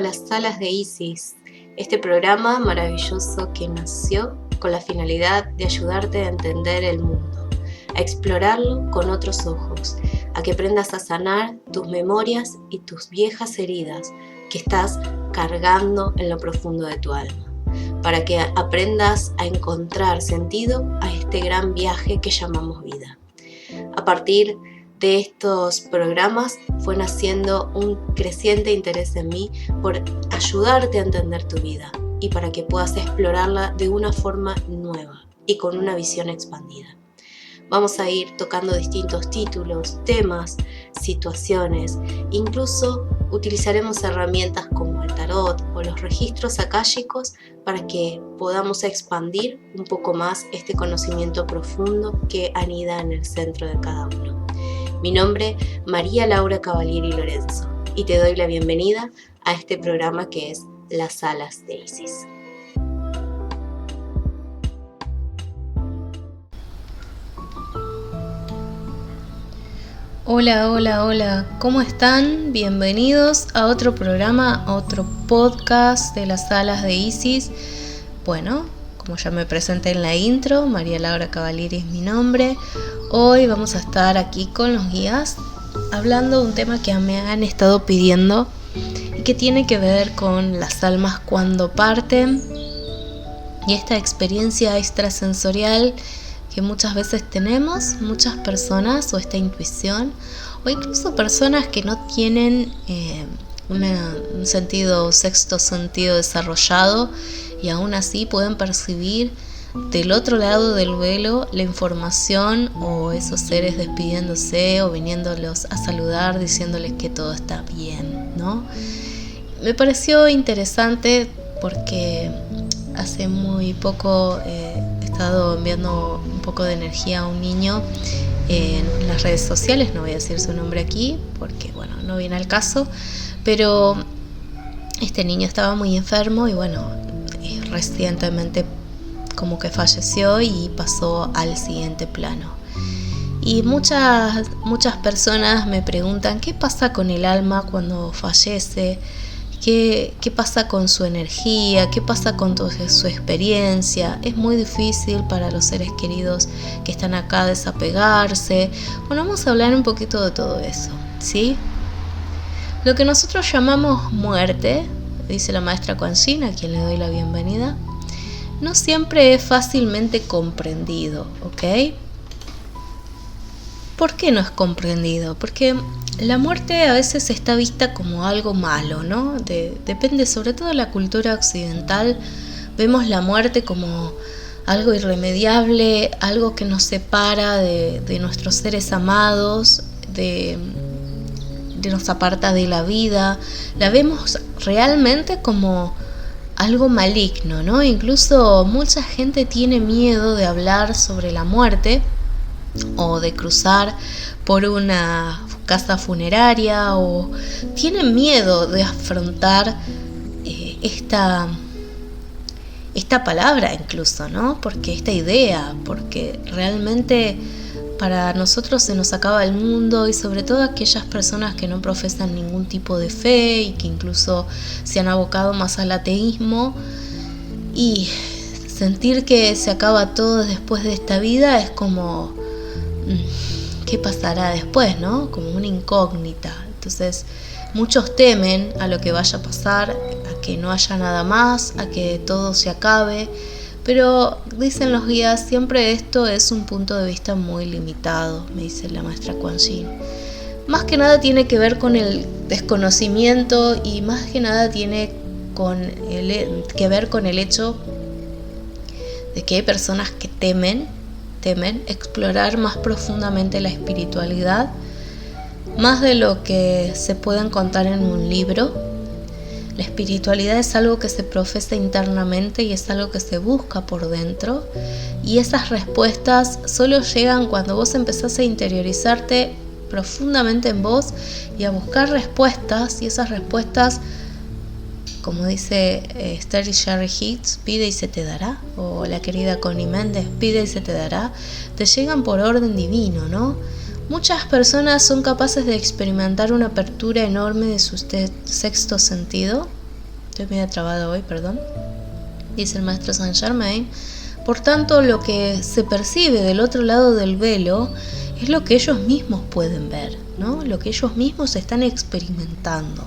las Salas de Isis, este programa maravilloso que nació con la finalidad de ayudarte a entender el mundo, a explorarlo con otros ojos, a que aprendas a sanar tus memorias y tus viejas heridas que estás cargando en lo profundo de tu alma, para que aprendas a encontrar sentido a este gran viaje que llamamos vida. A partir de estos programas fue naciendo un creciente interés en mí por ayudarte a entender tu vida y para que puedas explorarla de una forma nueva y con una visión expandida. Vamos a ir tocando distintos títulos, temas, situaciones, incluso utilizaremos herramientas como el tarot o los registros akáshicos para que podamos expandir un poco más este conocimiento profundo que anida en el centro de cada uno. Mi nombre es María Laura Cavalieri Lorenzo y te doy la bienvenida a este programa que es Las Salas de Isis. Hola, ¿cómo están? Bienvenidos a otro programa, a otro podcast de Las Salas de Isis. Bueno, como ya me presenté en la intro, María Laura Cavalieri es mi nombre. Hoy vamos a estar aquí con los guías hablando de un tema que me han estado pidiendo y que tiene que ver con las almas cuando parten y esta experiencia extrasensorial que muchas veces tenemos, muchas personas, o esta intuición, o incluso personas que no tienen un sexto sentido desarrollado y aún así pueden percibir del otro lado del velo la información o esos seres despidiéndose o viniéndolos a saludar, diciéndoles que todo está bien, ¿no? Me pareció interesante porque hace muy poco he estado enviando un poco de energía a un niño en las redes sociales, no voy a decir su nombre aquí porque bueno, no viene al caso, pero este niño estaba muy enfermo y bueno, recientemente como que falleció y pasó al siguiente plano. Y muchas personas me preguntan ¿qué pasa con el alma cuando fallece? ¿Qué pasa con su energía? ¿Qué pasa con su experiencia? Es muy difícil para los seres queridos que están acá desapegarse. Bueno, vamos a hablar un poquito de todo eso, ¿sí? Lo que nosotros llamamos muerte, dice la maestra Kuan Yin, a quien le doy la bienvenida, no siempre es fácilmente comprendido, ¿ok? ¿Por qué no es comprendido? Porque la muerte a veces está vista como algo malo, ¿no? Depende, sobre todo de la cultura occidental, vemos la muerte como algo irremediable, algo que nos separa de nuestros seres amados, nos aparta de la vida, la vemos realmente como algo maligno, ¿no? Incluso mucha gente tiene miedo de hablar sobre la muerte o de cruzar por una casa funeraria o tienen miedo de afrontar esta palabra incluso, ¿no? Porque esta idea, porque realmente para nosotros se nos acaba el mundo y sobre todo aquellas personas que no profesan ningún tipo de fe y que incluso se han abocado más al ateísmo y sentir que se acaba todo después de esta vida es como ¿qué pasará después, no? Como una incógnita. Entonces muchos temen a lo que vaya a pasar, a que no haya nada más, a que todo se acabe. Pero dicen los guías, siempre esto es un punto de vista muy limitado, me dice la maestra Kuan Yin. Más que nada tiene que ver con el desconocimiento y más que nada tiene que ver con el hecho de que hay personas que temen explorar más profundamente la espiritualidad, más de lo que se puede encontrar en un libro. La espiritualidad es algo que se profesa internamente y es algo que se busca por dentro, y esas respuestas solo llegan cuando vos empezás a interiorizarte profundamente en vos y a buscar respuestas, y esas respuestas, como dice Esther y Sherry Hicks, pide y se te dará, o la querida Connie Méndez, pide y se te dará, te llegan por orden divino, ¿no? Muchas personas son capaces de experimentar una apertura enorme de su sexto sentido Estoy medio trabada hoy, perdón. Dice el maestro Saint Germain. Por tanto, lo que se percibe del otro lado del velo es lo que ellos mismos pueden ver, ¿no? Lo que ellos mismos están experimentando.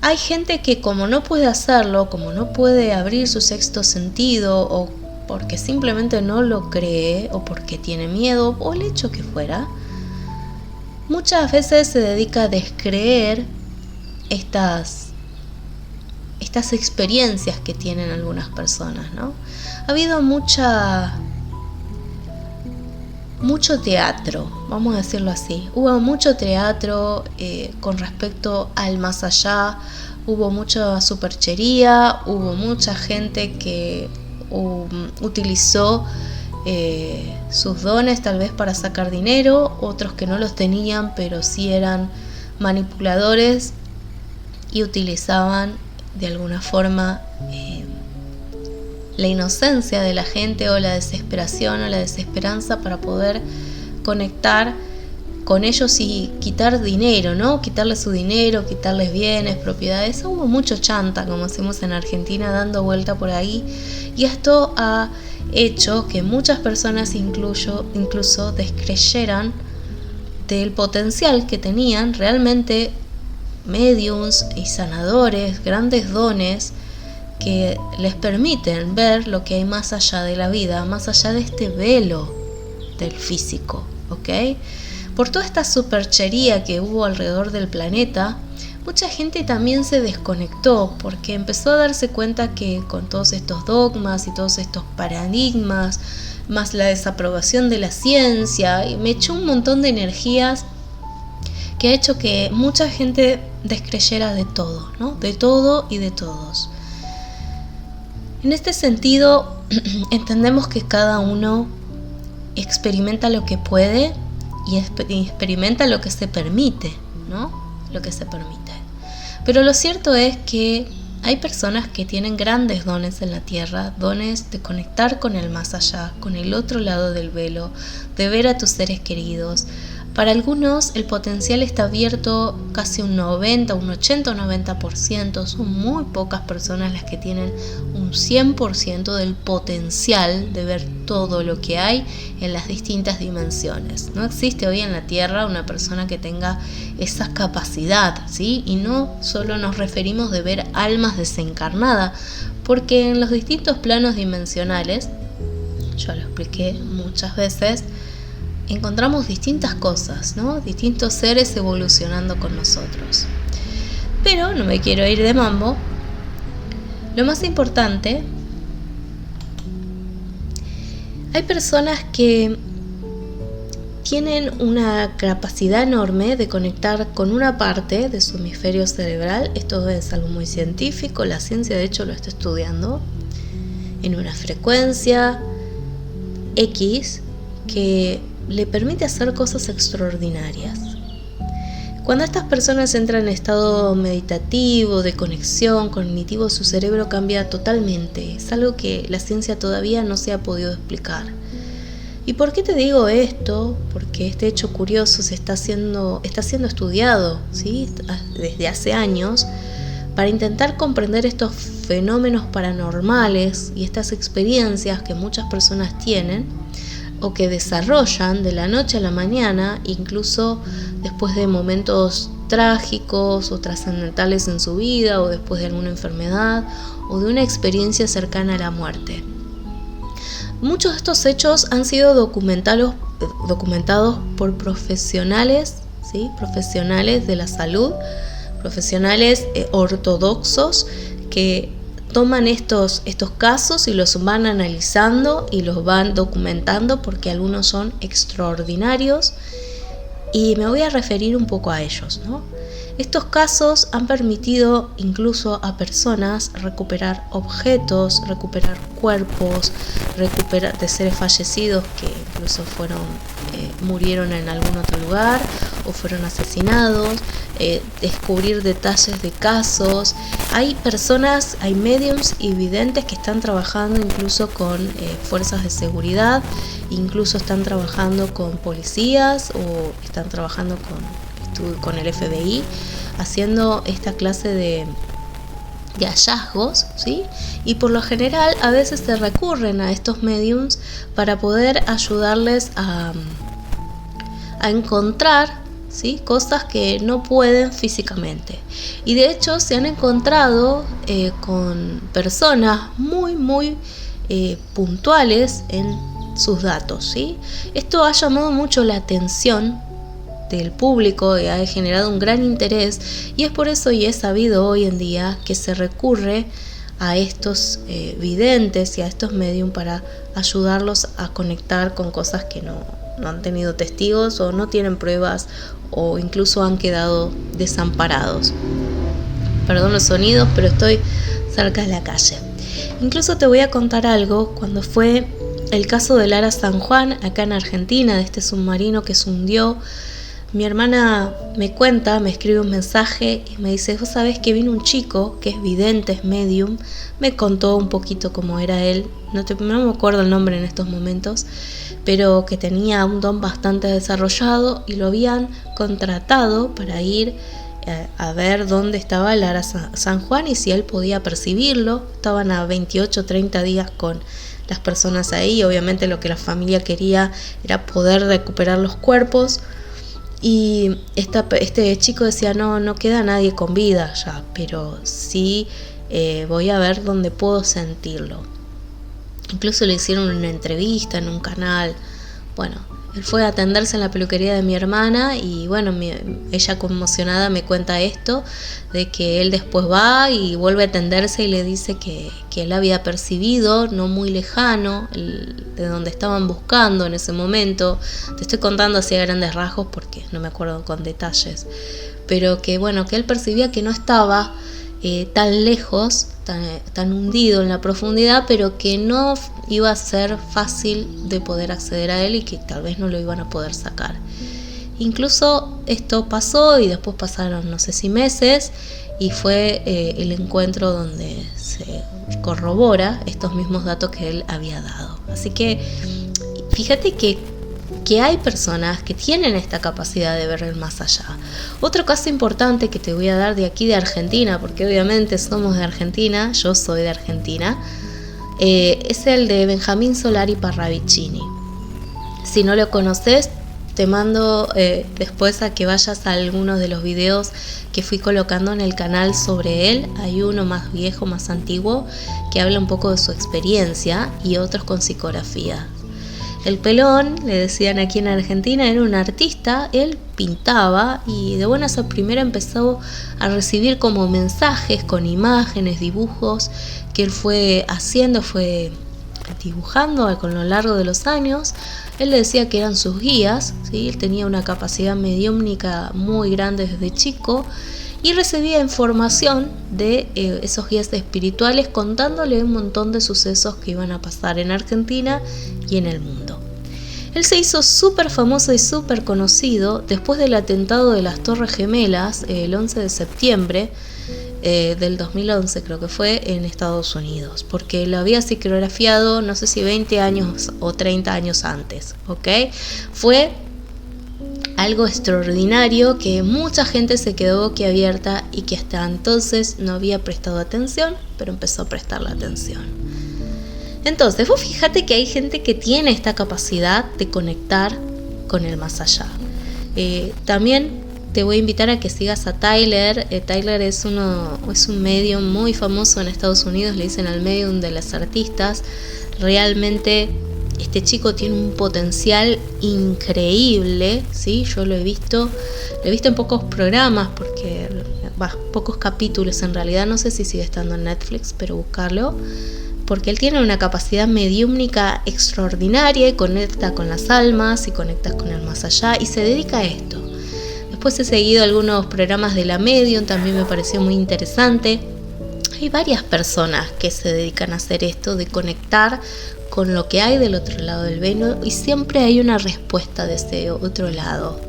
Hay gente que como no puede hacerlo, como no puede abrir su sexto sentido, o porque simplemente no lo cree, o porque tiene miedo, o el hecho que fuera, muchas veces se dedica a descreer estas experiencias que tienen algunas personas, ¿no? Ha habido mucho teatro, vamos a decirlo así. Hubo mucho teatro con respecto al más allá, hubo mucha superchería, hubo mucha gente que utilizó sus dones tal vez para sacar dinero, otros que no los tenían pero sí eran manipuladores y utilizaban de alguna forma la inocencia de la gente o la desesperación o la desesperanza para poder conectar con ellos y quitar dinero, ¿no? Quitarles su dinero, quitarles bienes, propiedades. Hubo mucho chanta, como decimos en Argentina, dando vuelta por ahí, y esto ha hecho que muchas personas incluso descreyeran del potencial que tenían realmente mediums y sanadores, grandes dones que les permiten ver lo que hay más allá de la vida, más allá de este velo del físico, ¿ok? Por toda esta superchería que hubo alrededor del planeta, mucha gente también se desconectó porque empezó a darse cuenta que con todos estos dogmas y todos estos paradigmas, más la desaprobación de la ciencia, y me echó un montón de energías que ha hecho que mucha gente descreyera de todo, ¿no? De todo y de todos. En este sentido, entendemos que cada uno experimenta lo que puede y experimenta lo que se permite, ¿no? Lo que se permite. Pero lo cierto es que hay personas que tienen grandes dones en la tierra, dones de conectar con el más allá, con el otro lado del velo, de ver a tus seres queridos. Para algunos el potencial está abierto casi un 90, un 80 o 90%. Son muy pocas personas las que tienen un 100% del potencial de ver todo lo que hay en las distintas dimensiones. No existe hoy en la Tierra una persona que tenga esa capacidad, ¿sí? Y no solo nos referimos de ver almas desencarnadas, porque en los distintos planos dimensionales, yo lo expliqué muchas veces, encontramos distintas cosas, ¿no? Distintos seres evolucionando con nosotros. Pero no me quiero ir de mambo. Lo más importante, hay personas que tienen una capacidad enorme de conectar con una parte de su hemisferio cerebral. Esto es algo muy científico, la ciencia de hecho lo está estudiando, en una frecuencia X que le permite hacer cosas extraordinarias. Cuando estas personas entran en estado meditativo, de conexión cognitivo, su cerebro cambia totalmente. Es algo que la ciencia todavía no se ha podido explicar. ¿Y por qué te digo esto? Porque este hecho curioso está siendo estudiado, ¿sí? Desde hace años, para intentar comprender estos fenómenos paranormales y estas experiencias que muchas personas tienen o que desarrollan de la noche a la mañana, incluso después de momentos trágicos o trascendentales en su vida, o después de alguna enfermedad o de una experiencia cercana a la muerte. Muchos de estos hechos han sido documentados por profesionales, ¿sí? Profesionales de la salud, profesionales ortodoxos que toman estos casos y los van analizando y los van documentando porque algunos son extraordinarios y me voy a referir un poco a ellos, ¿no? Estos casos han permitido incluso a personas recuperar objetos, recuperar cuerpos, recuperar de seres fallecidos que incluso murieron en algún otro lugar o fueron asesinados, descubrir detalles de casos. Hay personas, hay mediums y videntes que están trabajando incluso con fuerzas de seguridad, incluso están trabajando con policías o están trabajando con el FBI, haciendo esta clase de hallazgos, ¿sí? Y por lo general a veces se recurren a estos mediums para poder ayudarles a encontrar, ¿sí?, cosas que no pueden físicamente. Y de hecho se han encontrado con personas muy puntuales en sus datos, ¿sí? Esto ha llamado mucho la atención del público y ha generado un gran interés, y es por eso y es sabido hoy en día que se recurre a estos videntes y a estos medium para ayudarlos a conectar con cosas que no han tenido testigos o no tienen pruebas o incluso han quedado desamparados. Perdón los sonidos, pero estoy cerca de la calle. Incluso te voy a contar algo. Cuando fue el caso del Ara San Juan acá en Argentina, de este submarino que se hundió, mi hermana me cuenta, me escribe un mensaje y me dice: vos sabés que vino un chico que es vidente, es medium, me contó un poquito cómo era él, no me acuerdo el nombre en estos momentos, pero que tenía un don bastante desarrollado y lo habían contratado para ir a ver dónde estaba el Ara San Juan y si él podía percibirlo. Estaban a 28, 30 días con las personas ahí, obviamente lo que la familia quería era poder recuperar los cuerpos. Y este chico decía: no queda nadie con vida ya, pero sí voy a ver dónde puedo sentirlo. Incluso le hicieron una entrevista en un canal. Bueno, él fue a atenderse en la peluquería de mi hermana y bueno, ella conmocionada me cuenta esto, de que él después va y vuelve a atenderse y le dice que él había percibido, no muy lejano, de donde estaban buscando en ese momento. Te estoy contando así a grandes rasgos porque no me acuerdo con detalles, pero que bueno, que él percibía que no estaba tan lejos, tan hundido en la profundidad, pero que no iba a ser fácil de poder acceder a él y que tal vez no lo iban a poder sacar. Incluso esto pasó y después pasaron no sé si meses y fue el encuentro donde se corrobora estos mismos datos que él había dado. Así que fíjate que hay personas que tienen esta capacidad de ver el más allá. Otro caso importante que te voy a dar de aquí de Argentina, porque obviamente somos de Argentina, yo soy de Argentina, es el de Benjamín Solari Parravicini. Si no lo conoces, te mando después a que vayas a algunos de los videos que fui colocando en el canal sobre él. Hay uno más viejo, más antiguo, que habla un poco de su experiencia y otros con psicografía. El pelón, le decían aquí en Argentina, era un artista, él pintaba y de buenas a primera empezó a recibir como mensajes con imágenes, dibujos que él fue haciendo, fue dibujando con lo largo de los años. Él le decía que eran sus guías, ¿sí? Él tenía una capacidad mediúmnica muy grande desde chico y recibía información de esos guías espirituales contándole un montón de sucesos que iban a pasar en Argentina y en el mundo. Él se hizo súper famoso y súper conocido después del atentado de las Torres Gemelas el 11 de septiembre del 2011, creo que fue, en Estados Unidos, porque lo había psicografiado no sé si 20 años o 30 años antes, ¿ok? Fue algo extraordinario que mucha gente se quedó boquiabierta y que hasta entonces no había prestado atención, pero empezó a prestar la atención. Entonces, vos fíjate que hay gente que tiene esta capacidad de conectar con el más allá. También te voy a invitar a que sigas a Tyler. Tyler es un medium muy famoso en Estados Unidos, le dicen al medium de las artistas. Realmente este chico tiene un potencial increíble, ¿sí? Yo lo he visto en pocos programas, pocos capítulos en realidad, no sé si sigue estando en Netflix, pero buscarlo, porque él tiene una capacidad mediúmnica extraordinaria y conecta con las almas y conecta con el más allá y se dedica a esto. Después he seguido algunos programas de la Medium, también me pareció muy interesante. Hay varias personas que se dedican a hacer esto, de conectar con lo que hay del otro lado del velo, y siempre hay una respuesta de ese otro lado.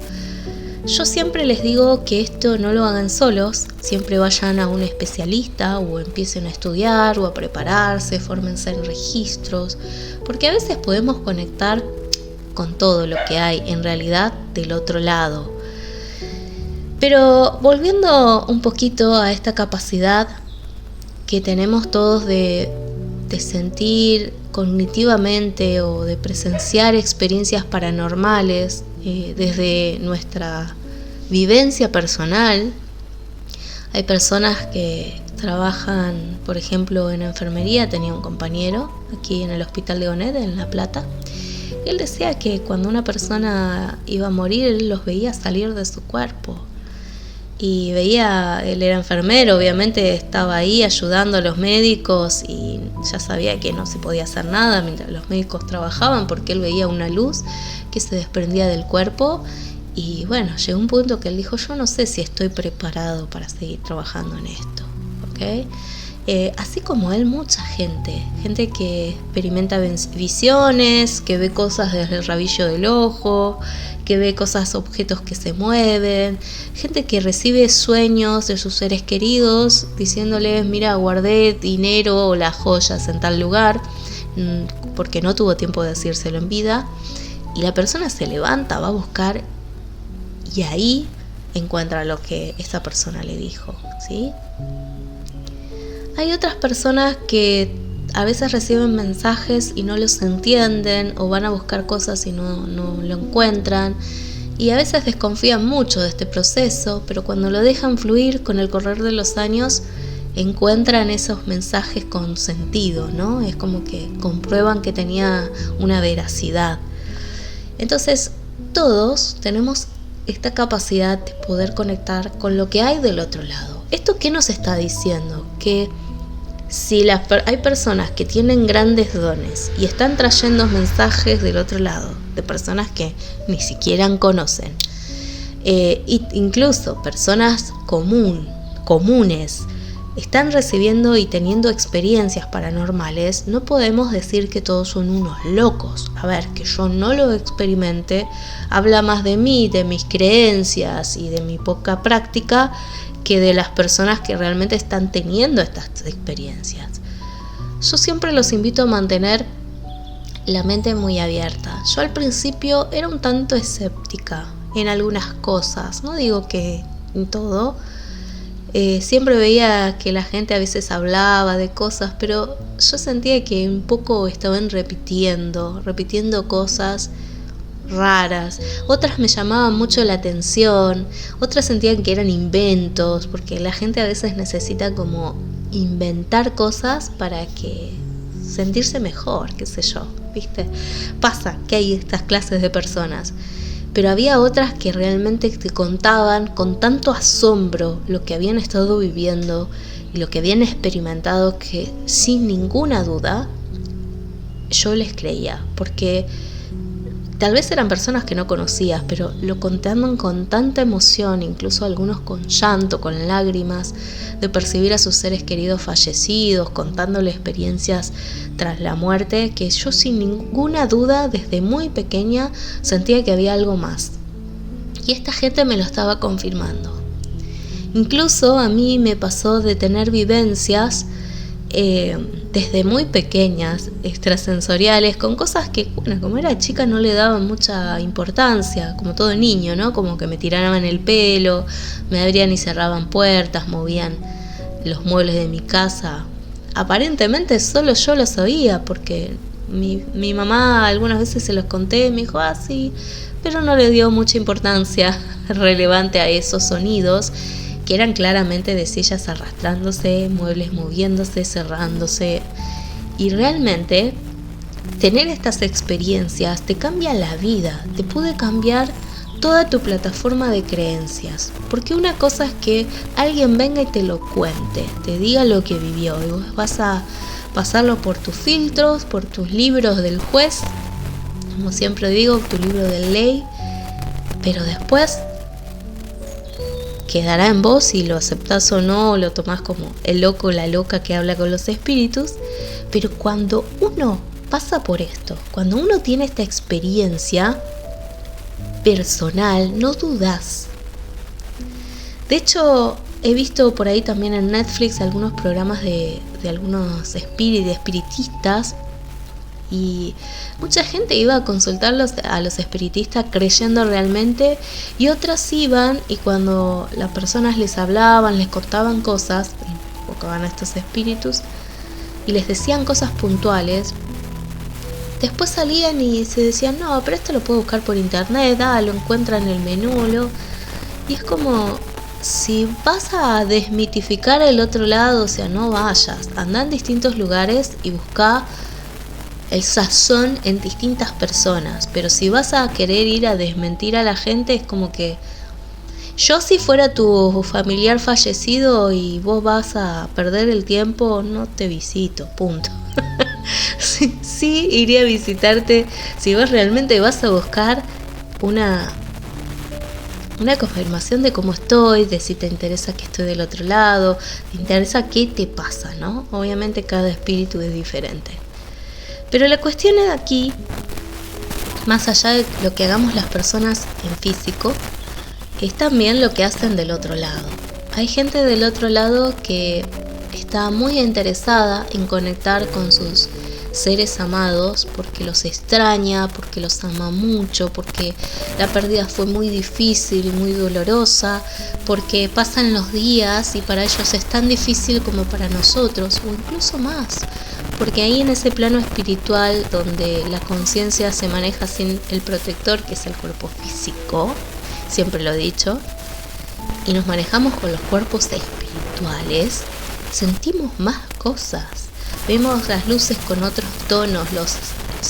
Yo siempre les digo que esto no lo hagan solos, siempre vayan a un especialista o empiecen a estudiar o a prepararse, fórmense en registros, porque a veces podemos conectar con todo lo que hay en realidad del otro lado. Pero volviendo un poquito a esta capacidad, que tenemos todos de sentir cognitivamente o de presenciar experiencias paranormales desde nuestra vivencia personal. Hay personas que trabajan, por ejemplo, en enfermería. Tenía un compañero aquí en el hospital de Gonet, en La Plata. Y él decía que cuando una persona iba a morir, él los veía salir de su cuerpo. Y él era enfermero, obviamente estaba ahí ayudando a los médicos y ya sabía que no se podía hacer nada mientras los médicos trabajaban, porque él veía una luz que se desprendía del cuerpo. Y bueno, llegó un punto que él dijo: yo no sé si estoy preparado para seguir trabajando en esto, ¿ok? Así como él, mucha gente que experimenta visiones, que ve cosas desde el rabillo del ojo, que ve objetos que se mueven, gente que recibe sueños de sus seres queridos diciéndoles: mira, guardé dinero o las joyas en tal lugar, porque no tuvo tiempo de decírselo en vida, y la persona se levanta, va a buscar y ahí encuentra lo que esa persona le dijo, ¿sí? Hay otras personas que a veces reciben mensajes y no los entienden, o van a buscar cosas y no lo encuentran, y a veces desconfían mucho de este proceso, pero cuando lo dejan fluir con el correr de los años encuentran esos mensajes con sentido, ¿no? Es como que comprueban que tenía una veracidad. Entonces, todos tenemos esta capacidad de poder conectar con lo que hay del otro lado. ¿Esto qué nos está diciendo? Que si hay personas que tienen grandes dones y están trayendo mensajes del otro lado, de personas que ni siquiera conocen, incluso personas comunes, están recibiendo y teniendo experiencias paranormales, no podemos decir que todos son unos locos. A ver, que yo no lo experimente habla más de mí, de mis creencias y de mi poca práctica, que de las personas que realmente están teniendo estas experiencias. Yo siempre los invito a mantener la mente muy abierta. Yo al principio era un tanto escéptica en algunas cosas, no digo que en todo. Siempre veía que la gente a veces hablaba de cosas, pero yo sentía que un poco estaban repitiendo cosas raras. Otras me llamaban mucho la atención, otras sentían que eran inventos, porque la gente a veces necesita como inventar cosas para que sentirse mejor, qué sé yo, ¿viste? Pasa que hay estas clases de personas. Pero había otras que realmente te contaban con tanto asombro lo que habían estado viviendo y lo que habían experimentado, que sin ninguna duda yo les creía, porque tal vez eran personas que no conocías, pero lo contaban con tanta emoción, incluso algunos con llanto, con lágrimas, de percibir a sus seres queridos fallecidos, contándole experiencias tras la muerte, que yo sin ninguna duda desde muy pequeña sentía que había algo más. Y esta gente me lo estaba confirmando. Incluso a mí me pasó de tener vivencias desde muy pequeñas, extrasensoriales, con cosas que, bueno, como era chica no le daba mucha importancia, como todo niño, ¿no? Como que me tiraban el pelo, me abrían y cerraban puertas, movían los muebles de mi casa. Aparentemente solo yo lo sabía, porque mi mamá algunas veces se los conté, me dijo, sí, pero no le dio mucha importancia relevante a esos sonidos, que eran claramente de sillas arrastrándose, muebles moviéndose, cerrándose. Y realmente tener estas experiencias te cambia la vida, te puede cambiar toda tu plataforma de creencias. Porque una cosa es que alguien venga y te lo cuente, te diga lo que vivió, y vos vas a pasarlo por tus filtros, por tus libros del juez, como siempre digo, tu libro de ley, pero después quedará en vos si lo aceptás o no, o lo tomás como el loco o la loca que habla con los espíritus. Pero cuando uno pasa por esto, cuando uno tiene esta experiencia personal, no dudás. De hecho, he visto por ahí también en Netflix algunos programas de algunos espiritistas, y mucha gente iba a consultarlos a los espiritistas creyendo realmente, y otras iban y cuando las personas les hablaban, les contaban cosas, invocaban a estos espíritus y les decían cosas puntuales, después salían y se decían, no, pero esto lo puedo buscar por internet, lo encuentran en el menú, y es como, si vas a desmitificar el otro lado, o sea, no vayas, anda en distintos lugares y busca el sazón en distintas personas, pero si vas a querer ir a desmentir a la gente, es como que yo, si fuera tu familiar fallecido y vos vas a perder el tiempo, no te visito, punto. Sí, iría a visitarte si vos realmente vas a buscar una confirmación de cómo estoy, de si te interesa que estoy del otro lado, te interesa qué te pasa, ¿no? Obviamente cada espíritu es diferente. Pero la cuestión es aquí, más allá de lo que hagamos las personas en físico, es también lo que hacen del otro lado. Hay gente del otro lado que está muy interesada en conectar con sus seres amados porque los extraña, porque los ama mucho, porque la pérdida fue muy difícil, muy dolorosa, porque pasan los días y para ellos es tan difícil como para nosotros, o incluso más, porque ahí en ese plano espiritual donde la conciencia se maneja sin el protector, que es el cuerpo físico, siempre lo he dicho, y nos manejamos con los cuerpos espirituales, sentimos más cosas. Vemos las luces con otros tonos, los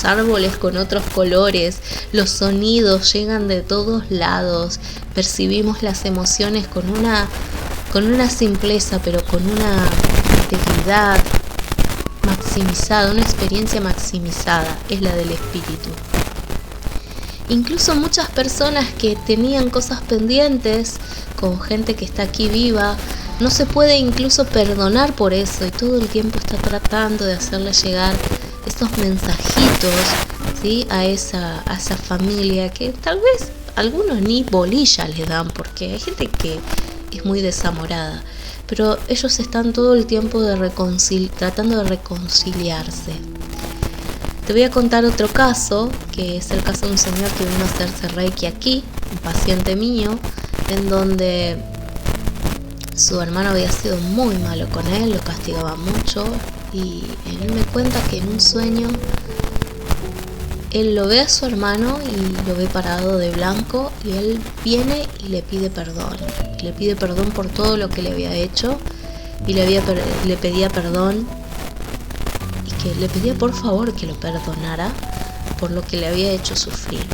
árboles con otros colores, los sonidos llegan de todos lados, percibimos las emociones con una simpleza, pero con una integridad maximizada, una experiencia maximizada, es la del espíritu. Incluso muchas personas que tenían cosas pendientes con gente que está aquí viva, no se puede incluso perdonar por eso y todo el tiempo está tratando de hacerle llegar estos mensajitos, ¿sí? a esa familia que tal vez algunos ni bolilla les dan porque hay gente que es muy desamorada, pero ellos están todo el tiempo tratando de reconciliarse. Te voy a contar otro caso, que es el caso de un señor que vino a hacerse reiki aquí, un paciente mío, en donde su hermano había sido muy malo con él, lo castigaba mucho, y él me cuenta que en un sueño él lo ve a su hermano y lo ve parado de blanco, y él viene y le pide perdón. Le pide perdón por todo lo que le había hecho, y le pedía perdón, y que le pedía por favor que lo perdonara por lo que le había hecho sufrir.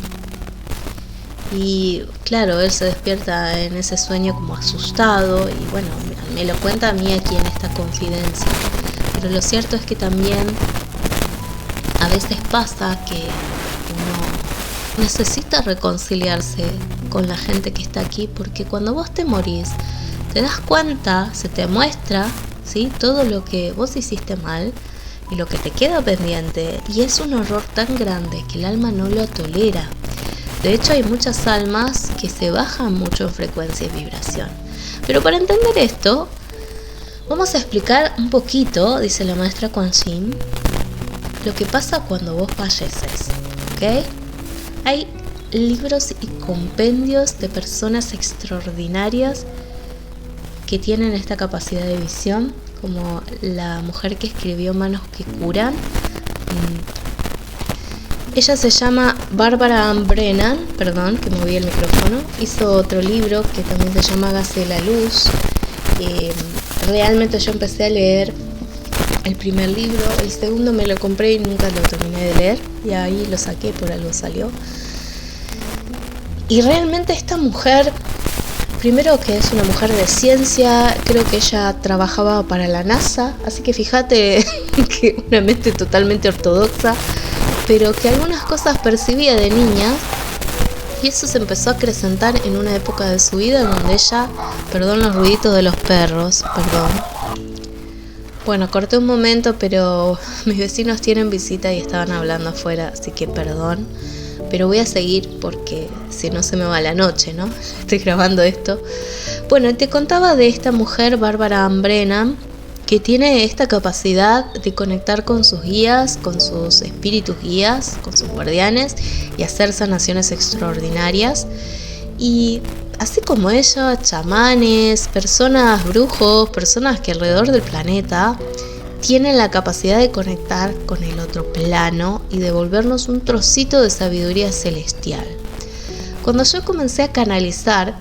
Y claro, él se despierta en ese sueño como asustado, y bueno, me lo cuenta a mí aquí en esta confidencia. Pero lo cierto es que también a veces pasa que uno necesita reconciliarse con la gente que está aquí, porque cuando vos te morís, te das cuenta, se te muestra, ¿sí?, todo lo que vos hiciste mal y lo que te queda pendiente, y es un horror tan grande que el alma no lo tolera. De hecho, hay muchas almas que se bajan mucho en frecuencia y vibración. Pero para entender esto, vamos a explicar un poquito, dice la maestra Kuan Yin, lo que pasa cuando vos falleces, ¿ok? Hay libros y compendios de personas extraordinarias que tienen esta capacidad de visión, como la mujer que escribió Manos que Curan. Ella se llama Barbara Ann Brennan, perdón que moví el micrófono. Hizo otro libro que también se llama Hágase la Luz. Realmente yo empecé a leer el primer libro, el segundo me lo compré y nunca lo terminé de leer, y ahí lo saqué, por algo salió. Y realmente esta mujer, primero que es una mujer de ciencia, creo que ella trabajaba para la NASA, así que fíjate que una mente totalmente ortodoxa, pero que algunas cosas percibía de niña, y eso se empezó a acrecentar en una época de su vida en donde ella, perdón los ruiditos de los perros, perdón. Bueno, corté un momento, pero mis vecinos tienen visita y estaban hablando afuera, así que perdón. Pero voy a seguir porque si no se me va la noche, ¿no? Estoy grabando esto. Bueno, te contaba de esta mujer, Barbara Ann Brennan, que tiene esta capacidad de conectar con sus guías, con sus espíritus guías, con sus guardianes y hacer sanaciones extraordinarias. Y así como ella, chamanes, personas, brujos, personas que alrededor del planeta tienen la capacidad de conectar con el otro plano y devolvernos un trocito de sabiduría celestial. Cuando yo comencé a canalizar,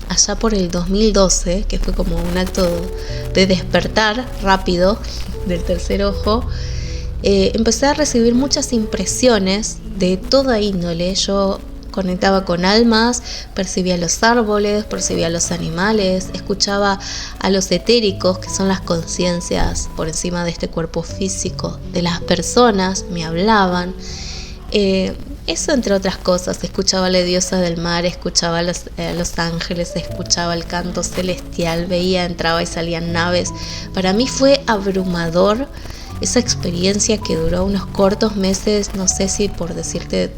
allá por el 2012, que fue como un acto de despertar rápido del tercer ojo, empecé a recibir muchas impresiones de toda índole. Yo conectaba con almas, percibía los árboles, percibía los animales, escuchaba a los etéricos, que son las conciencias por encima de este cuerpo físico, de las personas, me hablaban. Eso entre otras cosas, escuchaba a la diosa del mar, escuchaba a los ángeles, escuchaba el canto celestial, veía, entraba y salían naves. Para mí fue abrumador esa experiencia que duró unos cortos meses, no sé si por decirte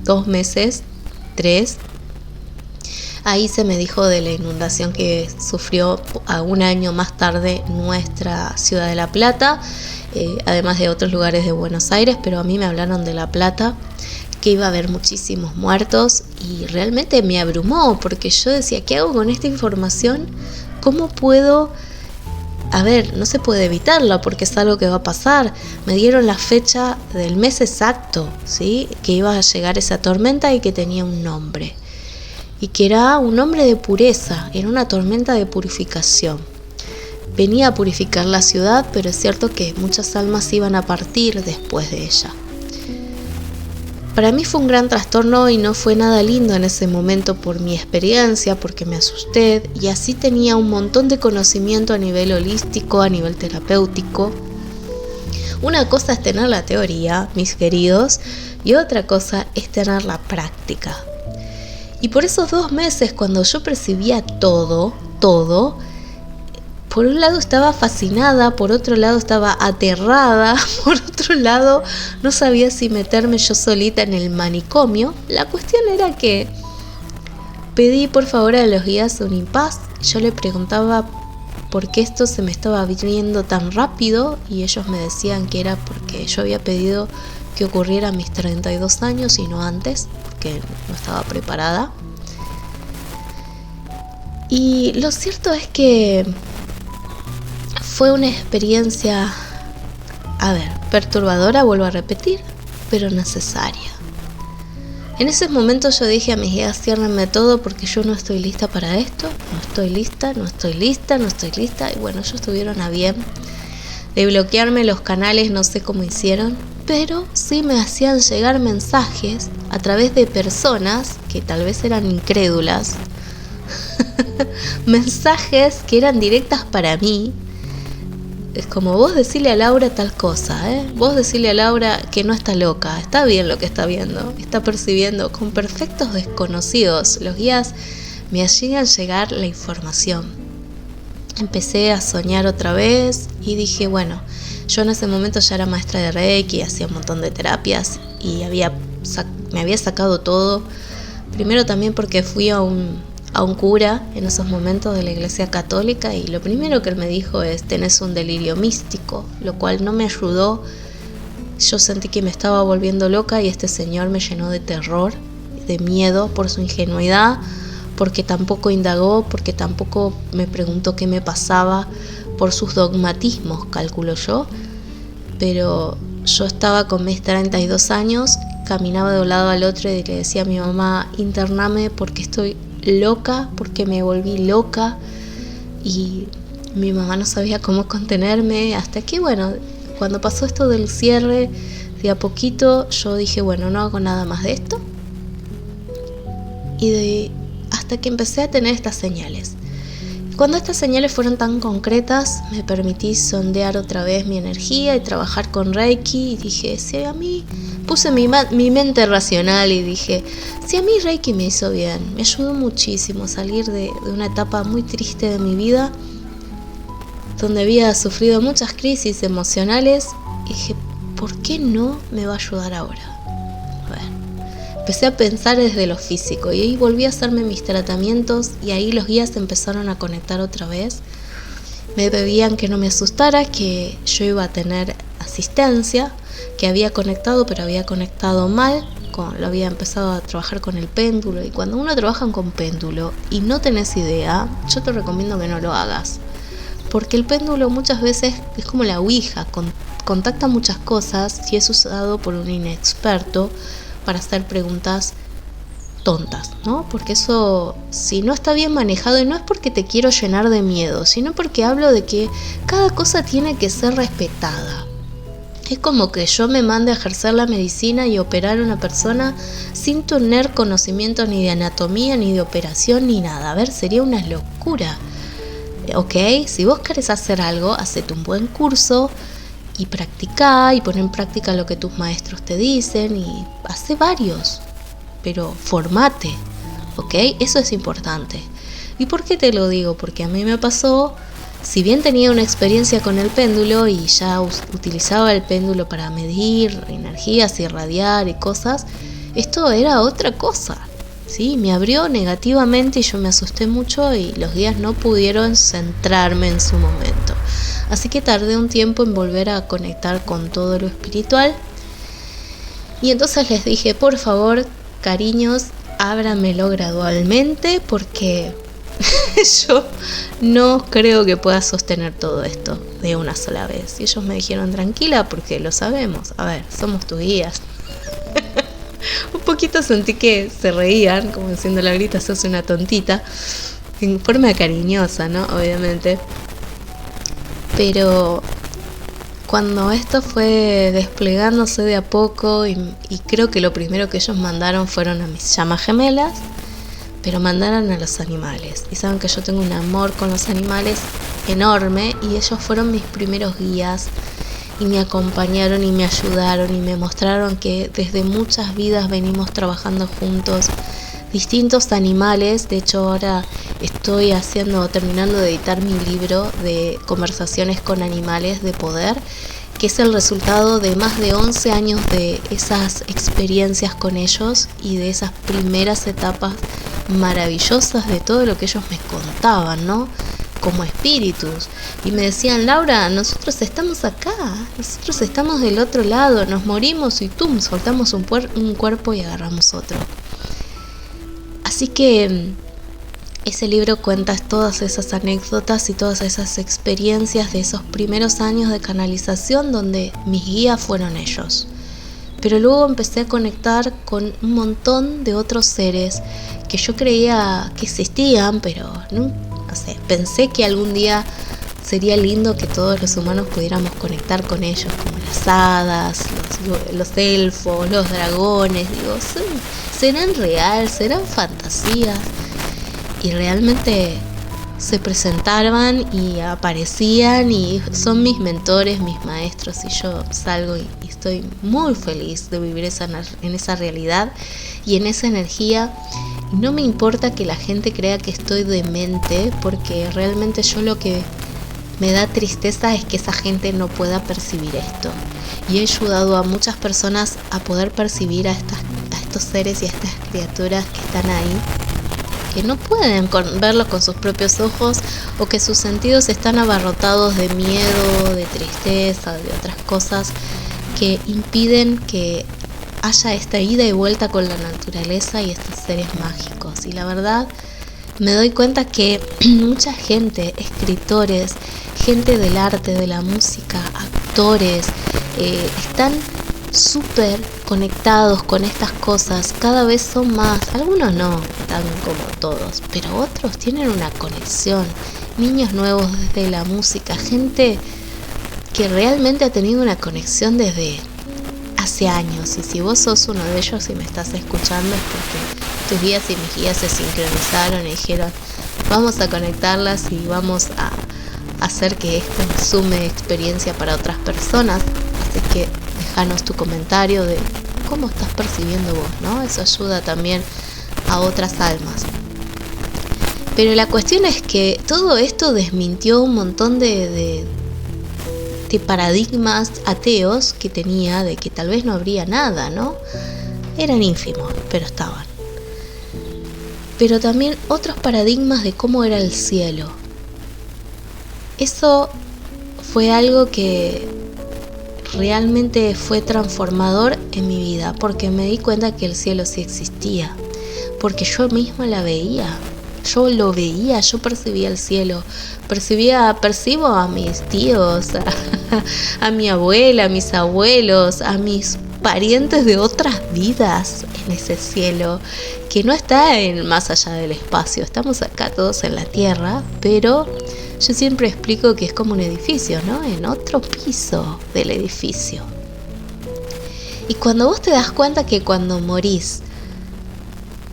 2 meses, 3. Ahí se me dijo de la inundación que sufrió a un año más tarde nuestra ciudad de La Plata, además de otros lugares de Buenos Aires, pero a mí me hablaron de La Plata, que iba a haber muchísimos muertos, y realmente me abrumó porque yo decía, ¿qué hago con esta información? ¿Cómo puedo? A ver, no se puede evitarla porque es algo que va a pasar. Me dieron la fecha del mes exacto, ¿sí? Que iba a llegar esa tormenta y que tenía un nombre. Y que era un nombre de pureza, era una tormenta de purificación. Venía a purificar la ciudad, pero es cierto que muchas almas iban a partir después de ella. Para mí fue un gran trastorno y no fue nada lindo en ese momento por mi experiencia, porque me asusté, y así tenía un montón de conocimiento a nivel holístico, a nivel terapéutico. Una cosa es tener la teoría, mis queridos, y otra cosa es tener la práctica. Y por esos 2 meses, cuando yo percibía todo, por un lado estaba fascinada, por otro lado estaba aterrada, por otro lado no sabía si meterme yo solita en el manicomio. La cuestión era que pedí por favor a los guías un impas. Yo le preguntaba por qué esto se me estaba viniendo tan rápido y ellos me decían que era porque yo había pedido que ocurriera a mis 32 años y no antes, porque no estaba preparada. Y lo cierto es que fue una experiencia, perturbadora, vuelvo a repetir, pero necesaria. En ese momento yo dije a mis guías, ciérrenme todo porque yo no estoy lista para esto, no estoy lista. Y bueno, ellos estuvieron a bien de bloquearme los canales, no sé cómo hicieron, pero sí me hacían llegar mensajes a través de personas que tal vez eran incrédulas, mensajes que eran directas para mí. Es como, vos decirle a Laura tal cosa, vos decirle a Laura que no está loca, está bien lo que está viendo, está percibiendo, con perfectos desconocidos. Los guías me hacían llegar la información. Empecé a soñar otra vez y dije, bueno, yo en ese momento ya era maestra de Reiki, hacía un montón de terapias y me había sacado todo. Primero también porque fui a un cura en esos momentos de la Iglesia Católica y lo primero que él me dijo es: tenés un delirio místico, lo cual no me ayudó. Yo sentí que me estaba volviendo loca y este señor me llenó de terror, de miedo por su ingenuidad, porque tampoco indagó, porque tampoco me preguntó qué me pasaba, por sus dogmatismos, calculo yo. Pero yo estaba con mis 32 años, caminaba de un lado al otro y le decía a mi mamá: intername porque estoy loca, porque me volví loca. Y mi mamá no sabía cómo contenerme, hasta que bueno, cuando pasó esto del cierre, de a poquito yo dije, bueno, no hago nada más de esto. Y hasta que empecé a tener estas señales. Cuando estas señales fueron tan concretas, me permití sondear otra vez mi energía y trabajar con Reiki. Y dije, si a mí, puse mi mente racional y dije, si a mí Reiki me hizo bien, me ayudó muchísimo a salir de una etapa muy triste de mi vida, donde había sufrido muchas crisis emocionales. Y dije, ¿por qué no me va a ayudar ahora? Empecé a pensar desde lo físico y ahí volví a hacerme mis tratamientos y ahí los guías empezaron a conectar otra vez. Me pedían que no me asustara, que yo iba a tener asistencia, que había conectado pero había conectado mal lo había empezado a trabajar con el péndulo, y cuando uno trabaja con péndulo y no tenés idea, yo te recomiendo que no lo hagas, porque el péndulo muchas veces es como la ouija, contacta muchas cosas y es usado por un inexperto para hacer preguntas tontas, ¿no? Porque eso, si no está bien manejado, y no es porque te quiero llenar de miedo, sino porque hablo de que cada cosa tiene que ser respetada. Es como que yo me mande a ejercer la medicina y operar a una persona sin tener conocimiento ni de anatomía, ni de operación, ni nada. A ver, sería una locura. Ok, si vos querés hacer algo, hacete un buen curso y practicá y pon en práctica lo que tus maestros te dicen y hace varios. Pero formate, ¿ok? Eso es importante. ¿Y por qué te lo digo? Porque a mí me pasó, si bien tenía una experiencia con el péndulo y ya utilizaba el péndulo para medir energías, irradiar y cosas, esto era otra cosa, ¿sí? Me abrió negativamente y yo me asusté mucho y los guías no pudieron centrarme en su momento. Así que tardé un tiempo en volver a conectar con todo lo espiritual. Y entonces les dije, por favor, cariños, ábramelo gradualmente porque yo no creo que pueda sostener todo esto de una sola vez. Y ellos me dijeron, tranquila, porque lo sabemos. A ver, somos tus guías. Un poquito sentí que se reían, como diciendo, la grita, sos una tontita. En forma cariñosa, ¿no? Obviamente. Pero cuando esto fue desplegándose de a poco, y creo que lo primero que ellos mandaron fueron a mis llamas gemelas, pero mandaron a los animales. Y saben que yo tengo un amor con los animales enorme, y ellos fueron mis primeros guías, y me acompañaron y me ayudaron y me mostraron que desde muchas vidas venimos trabajando juntos distintos animales. De hecho, ahora estoy terminando de editar mi libro de conversaciones con animales de poder, que es el resultado de más de 11 años de esas experiencias con ellos y de esas primeras etapas maravillosas de todo lo que ellos me contaban, ¿no? Como espíritus. Y me decían, Laura, nosotros estamos acá, nosotros estamos del otro lado, nos morimos y ¡tum!, soltamos un cuerpo y agarramos otro. Así que ese libro cuenta todas esas anécdotas y todas esas experiencias de esos primeros años de canalización donde mis guías fueron ellos. Pero luego empecé a conectar con un montón de otros seres que yo creía que existían, pero no sé, pensé que algún día sería lindo que todos los humanos pudiéramos conectar con ellos, como las hadas, los elfos, los dragones. Digo, ¿serán real? ¿Serán fantasías? Y realmente se presentaban y aparecían y son mis mentores, mis maestros, y yo salgo y estoy muy feliz de vivir en esa realidad y en esa energía. Y no me importa que la gente crea que estoy demente, porque realmente yo lo que me da tristeza es que esa gente no pueda percibir esto. Y he ayudado a muchas personas a poder percibir a estos seres y a estas criaturas que están ahí, que no pueden verlos con sus propios ojos, o que sus sentidos están abarrotados de miedo, de tristeza, de otras cosas que impiden que haya esta ida y vuelta con la naturaleza y estos seres mágicos. Y la verdad, me doy cuenta que mucha gente, escritores, gente del arte, de la música, actores, están súper conectados con estas cosas. Cada vez son más, algunos no tan como todos, pero otros tienen una conexión. Niños nuevos desde la música, gente que realmente ha tenido una conexión desde hace años. Y si vos sos uno de ellos y me estás escuchando, es porque tus guías y mis guías se sincronizaron y dijeron, vamos a conectarlas y vamos a hacer que esto sume experiencia para otras personas. Así que déjanos tu comentario de cómo estás percibiendo vos, ¿no? Eso ayuda también a otras almas. Pero la cuestión es que todo esto desmintió un montón de paradigmas ateos que tenía, de que tal vez no habría nada, ¿no? Eran ínfimos, pero estaban. Pero también otros paradigmas de cómo era el cielo. Eso fue algo que realmente fue transformador en mi vida, porque me di cuenta que el cielo sí existía, porque yo misma la veía. Yo lo veía, yo percibía el cielo, percibo a mis tíos, a mi abuela, a mis abuelos, a mis parientes de otras vidas en ese cielo, que no está en más allá del espacio. Estamos acá todos en la tierra, pero yo siempre explico que es como un edificio, ¿no? En otro piso del edificio. Y cuando vos te das cuenta que cuando morís,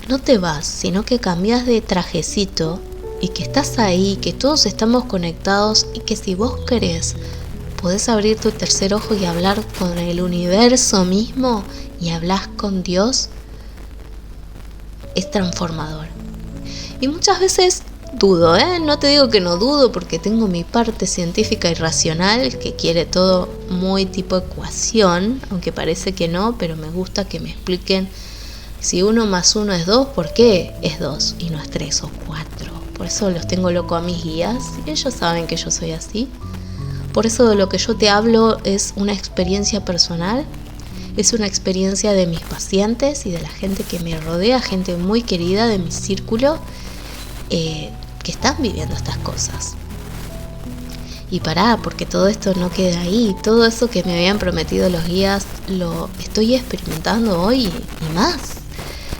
no te vas, sino que cambias de trajecito y que estás ahí, que todos estamos conectados y que si vos querés, podés abrir tu tercer ojo y hablar con el universo mismo y hablas con Dios, es transformador. Y muchas veces dudo, no te digo que no dudo, porque tengo mi parte científica y racional que quiere todo muy tipo ecuación, aunque parece que no, pero me gusta que me expliquen. Si 1 más 1 es 2, ¿por qué es 2 y no es 3 o 4? Por eso los tengo loco a mis guías y ellos saben que yo soy así. Por eso de lo que yo te hablo es una experiencia personal, es una experiencia de mis pacientes y de la gente que me rodea, gente muy querida de mi círculo, que están viviendo estas cosas. Y porque todo esto no queda ahí, todo eso que me habían prometido los guías lo estoy experimentando hoy y más.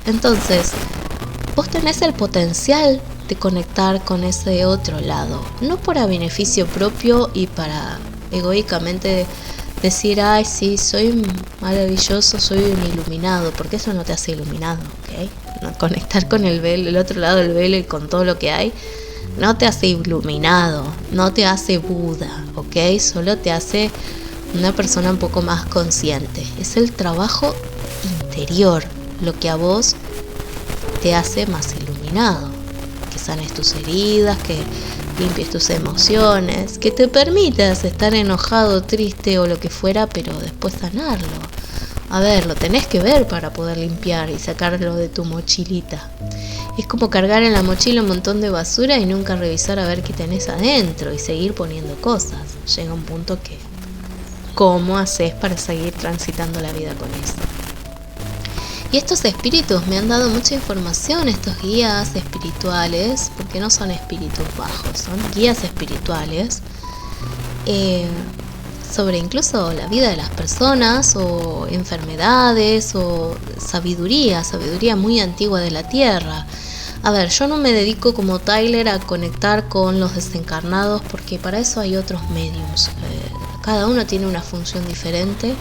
Entonces, vos tenés el potencial de conectar con ese otro lado, no para beneficio propio y para egoicamente decir, ay sí, soy maravilloso, soy un iluminado, porque eso no te hace iluminado, ¿ok? No, conectar con el velo, el otro lado del velo y con todo lo que hay, no te hace iluminado, no te hace Buda, ¿ok? Solo te hace una persona un poco más consciente. Es el trabajo interior lo que a vos te hace más iluminado. Que sanes tus heridas, que limpies tus emociones, que te permitas estar enojado, triste o lo que fuera, pero después sanarlo. A ver, lo tenés que ver para poder limpiar y sacarlo de tu mochilita. Es como cargar en la mochila un montón de basura y nunca revisar a ver qué tenés adentro y seguir poniendo cosas. Llega un punto que, ¿cómo haces para seguir transitando la vida con eso? Y estos espíritus me han dado mucha información, estos guías espirituales, porque no son espíritus bajos, son guías espirituales, sobre incluso la vida de las personas o enfermedades o sabiduría muy antigua de la tierra. A ver, yo no me dedico como Tyler a conectar con los desencarnados porque para eso hay otros mediums. Cada uno tiene una función diferente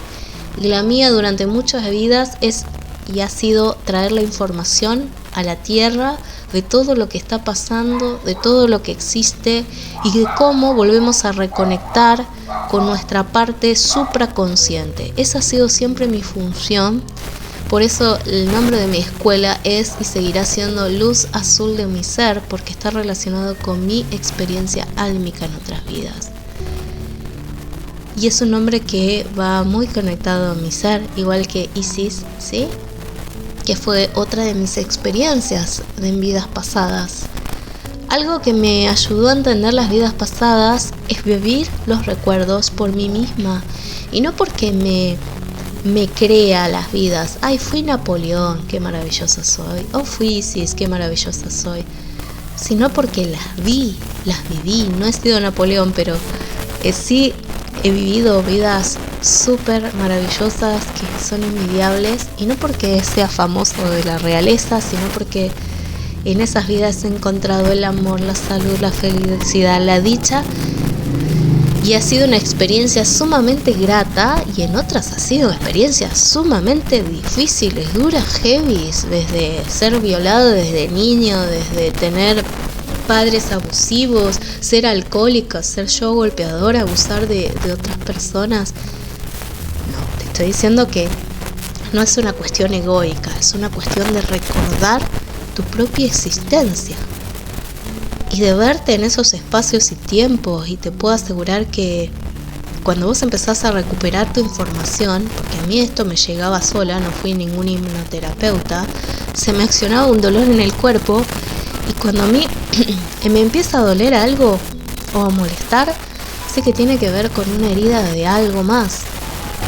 y la mía durante muchas vidas ha sido traer la información a la tierra de todo lo que está pasando, de todo lo que existe y de cómo volvemos a reconectar con nuestra parte supraconsciente. Esa ha sido siempre mi función. Por eso el nombre de mi escuela es y seguirá siendo Luz Azul de mi Ser, porque está relacionado con mi experiencia álmica en otras vidas. Y es un nombre que va muy conectado a mi ser, igual que Isis, ¿sí? Que fue otra de mis experiencias en vidas pasadas. Algo que me ayudó a entender las vidas pasadas es vivir los recuerdos por mí misma y no porque me crea las vidas. Ay, fui Napoleón, qué maravillosa soy. O fui Isis, qué maravillosa soy. Sino porque las viví. No he sido Napoleón, pero sí he vivido vidas súper maravillosas que son envidiables, y no porque sea famoso de la realeza, sino porque en esas vidas he encontrado el amor, la salud, la felicidad, la dicha, y ha sido una experiencia sumamente grata, y en otras ha sido experiencias sumamente difíciles, duras, heavy, desde ser violado desde niño, desde tener padres abusivos, ser alcohólica, ser yo golpeadora, abusar de otras personas. No, te estoy diciendo que no es una cuestión egoica, es una cuestión de recordar tu propia existencia y de verte en esos espacios y tiempos. Y te puedo asegurar que cuando vos empezás a recuperar tu información, porque a mí esto me llegaba sola, no fui ningún hipnoterapeuta, se me accionaba un dolor en el cuerpo, y cuando a mí me empieza a doler algo o a molestar, sé que tiene que ver con una herida de algo más.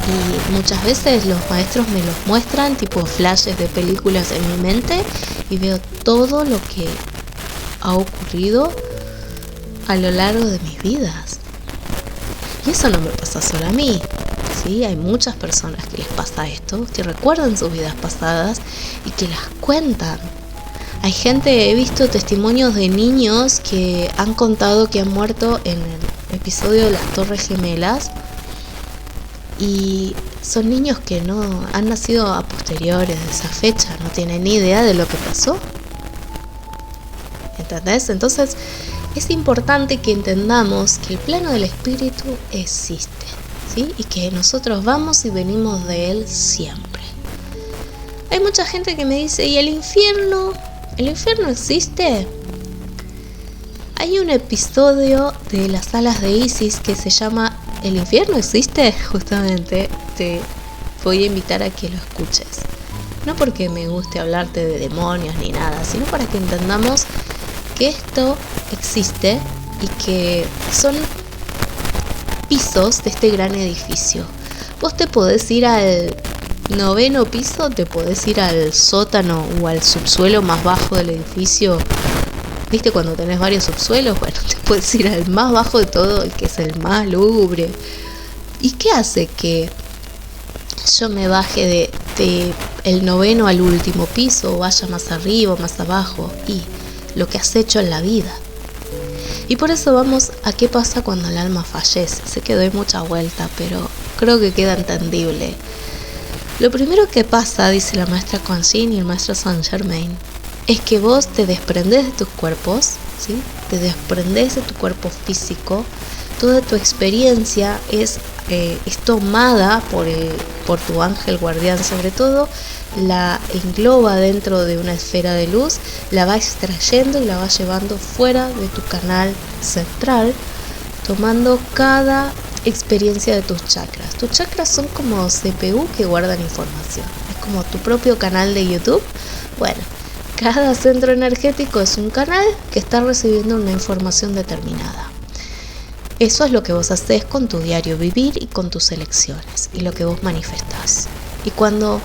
Y muchas veces los maestros me los muestran tipo flashes de películas en mi mente y veo todo lo que ha ocurrido a lo largo de mis vidas. Y eso no me pasa solo a mí, ¿sí? Hay muchas personas que les pasa esto, que recuerdan sus vidas pasadas y que las cuentan. Hay gente, he visto testimonios de niños que han contado que han muerto en el episodio de las Torres Gemelas. Y son niños que no han nacido a posteriores de esa fecha, no tienen ni idea de lo que pasó. ¿Entendés? Entonces es importante que entendamos que el plano del espíritu existe, ¿sí? Y que nosotros vamos y venimos de él siempre. Hay mucha gente que me dice, ¿y el infierno? ¿El infierno existe? Hay un episodio de las salas de Isis que se llama ¿El infierno existe? Justamente te voy a invitar a que lo escuches. No porque me guste hablarte de demonios ni nada, sino para que entendamos que esto existe y que son pisos de este gran edificio. Vos te podés ir al 9º piso, te podés ir al sótano o al subsuelo más bajo del edificio. ¿Viste cuando tenés varios subsuelos? Bueno, te puedes ir al más bajo de todo, el que es el más lúgubre. ¿Y qué hace que yo me baje de el 9º al último piso, o vaya más arriba o más abajo? Y lo que has hecho en la vida. Y por eso vamos a qué pasa cuando el alma fallece. Sé que doy mucha vuelta, pero creo que queda entendible. Lo primero que pasa, dice la maestra Kuan-Yin y el maestro Saint Germain, es que vos te desprendés de tus cuerpos, ¿sí? Te desprendés de tu cuerpo físico. Toda tu experiencia es tomada por tu ángel guardián, sobre todo la engloba dentro de una esfera de luz, la va extrayendo y la va llevando fuera de tu canal central, tomando cada experiencia de tus chakras. Tus chakras son como CPU que guardan información, es como tu propio canal de YouTube. Bueno, cada centro energético es un canal que está recibiendo una información determinada. Eso es lo que vos haces con tu diario vivir y con tus elecciones y lo que vos manifestás. Y cuando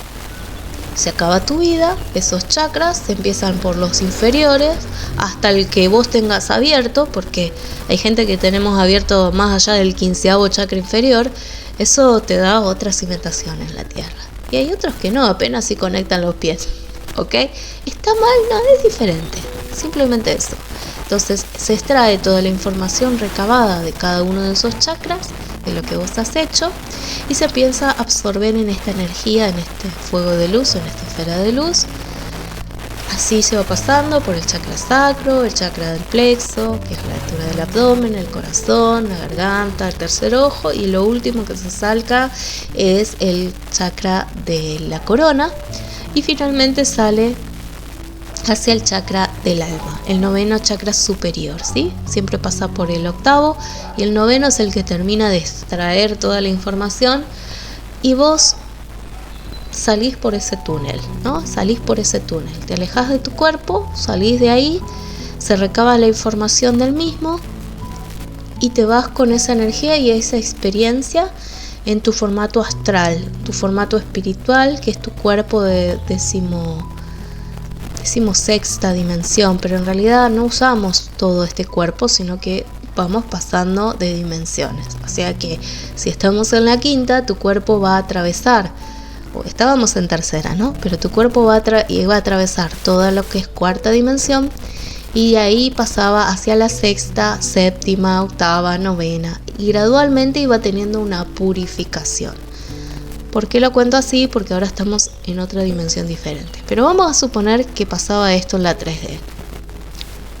se acaba tu vida, esos chakras se empiezan por los inferiores hasta el que vos tengas abierto, porque hay gente que tenemos abierto más allá del 15º chakra inferior. Eso te da otra cimentación en la tierra. Y hay otros que no, apenas si conectan los pies. ¿Ok? ¿Está mal? No, es diferente. Simplemente eso. Entonces se extrae toda la información recabada de cada uno de esos chakras, de lo que vos has hecho, y se empieza a absorber en esta energía, en este fuego de luz, en esta esfera de luz. Así se va pasando por el chakra sacro, el chakra del plexo, que es la altura del abdomen, el corazón, la garganta, el tercer ojo, y lo último que se salga es el chakra de la corona, y finalmente sale hacia el chakra del alma, el 9º chakra superior, ¿sí? Siempre pasa por el 8º y el 9º es el que termina de extraer toda la información y vos salís por ese túnel, ¿no? Salís por ese túnel, te alejás de tu cuerpo, salís de ahí, se recaba la información del mismo y te vas con esa energía y esa experiencia en tu formato astral, tu formato espiritual, que es tu cuerpo de decimosexta dimensión, pero en realidad no usamos todo este cuerpo, sino que vamos pasando de dimensiones. O sea que si estamos en la 5ª, tu cuerpo va a atravesar, o estábamos en 3ª, ¿no? Pero tu cuerpo va a atravesar todo lo que es 4ª dimensión, y de ahí pasaba hacia la 6ª, 7ª, 8ª, 9ª, y gradualmente iba teniendo una purificación. ¿Por qué lo cuento así? Porque ahora estamos en otra dimensión diferente. Pero vamos a suponer que pasaba esto en la 3D.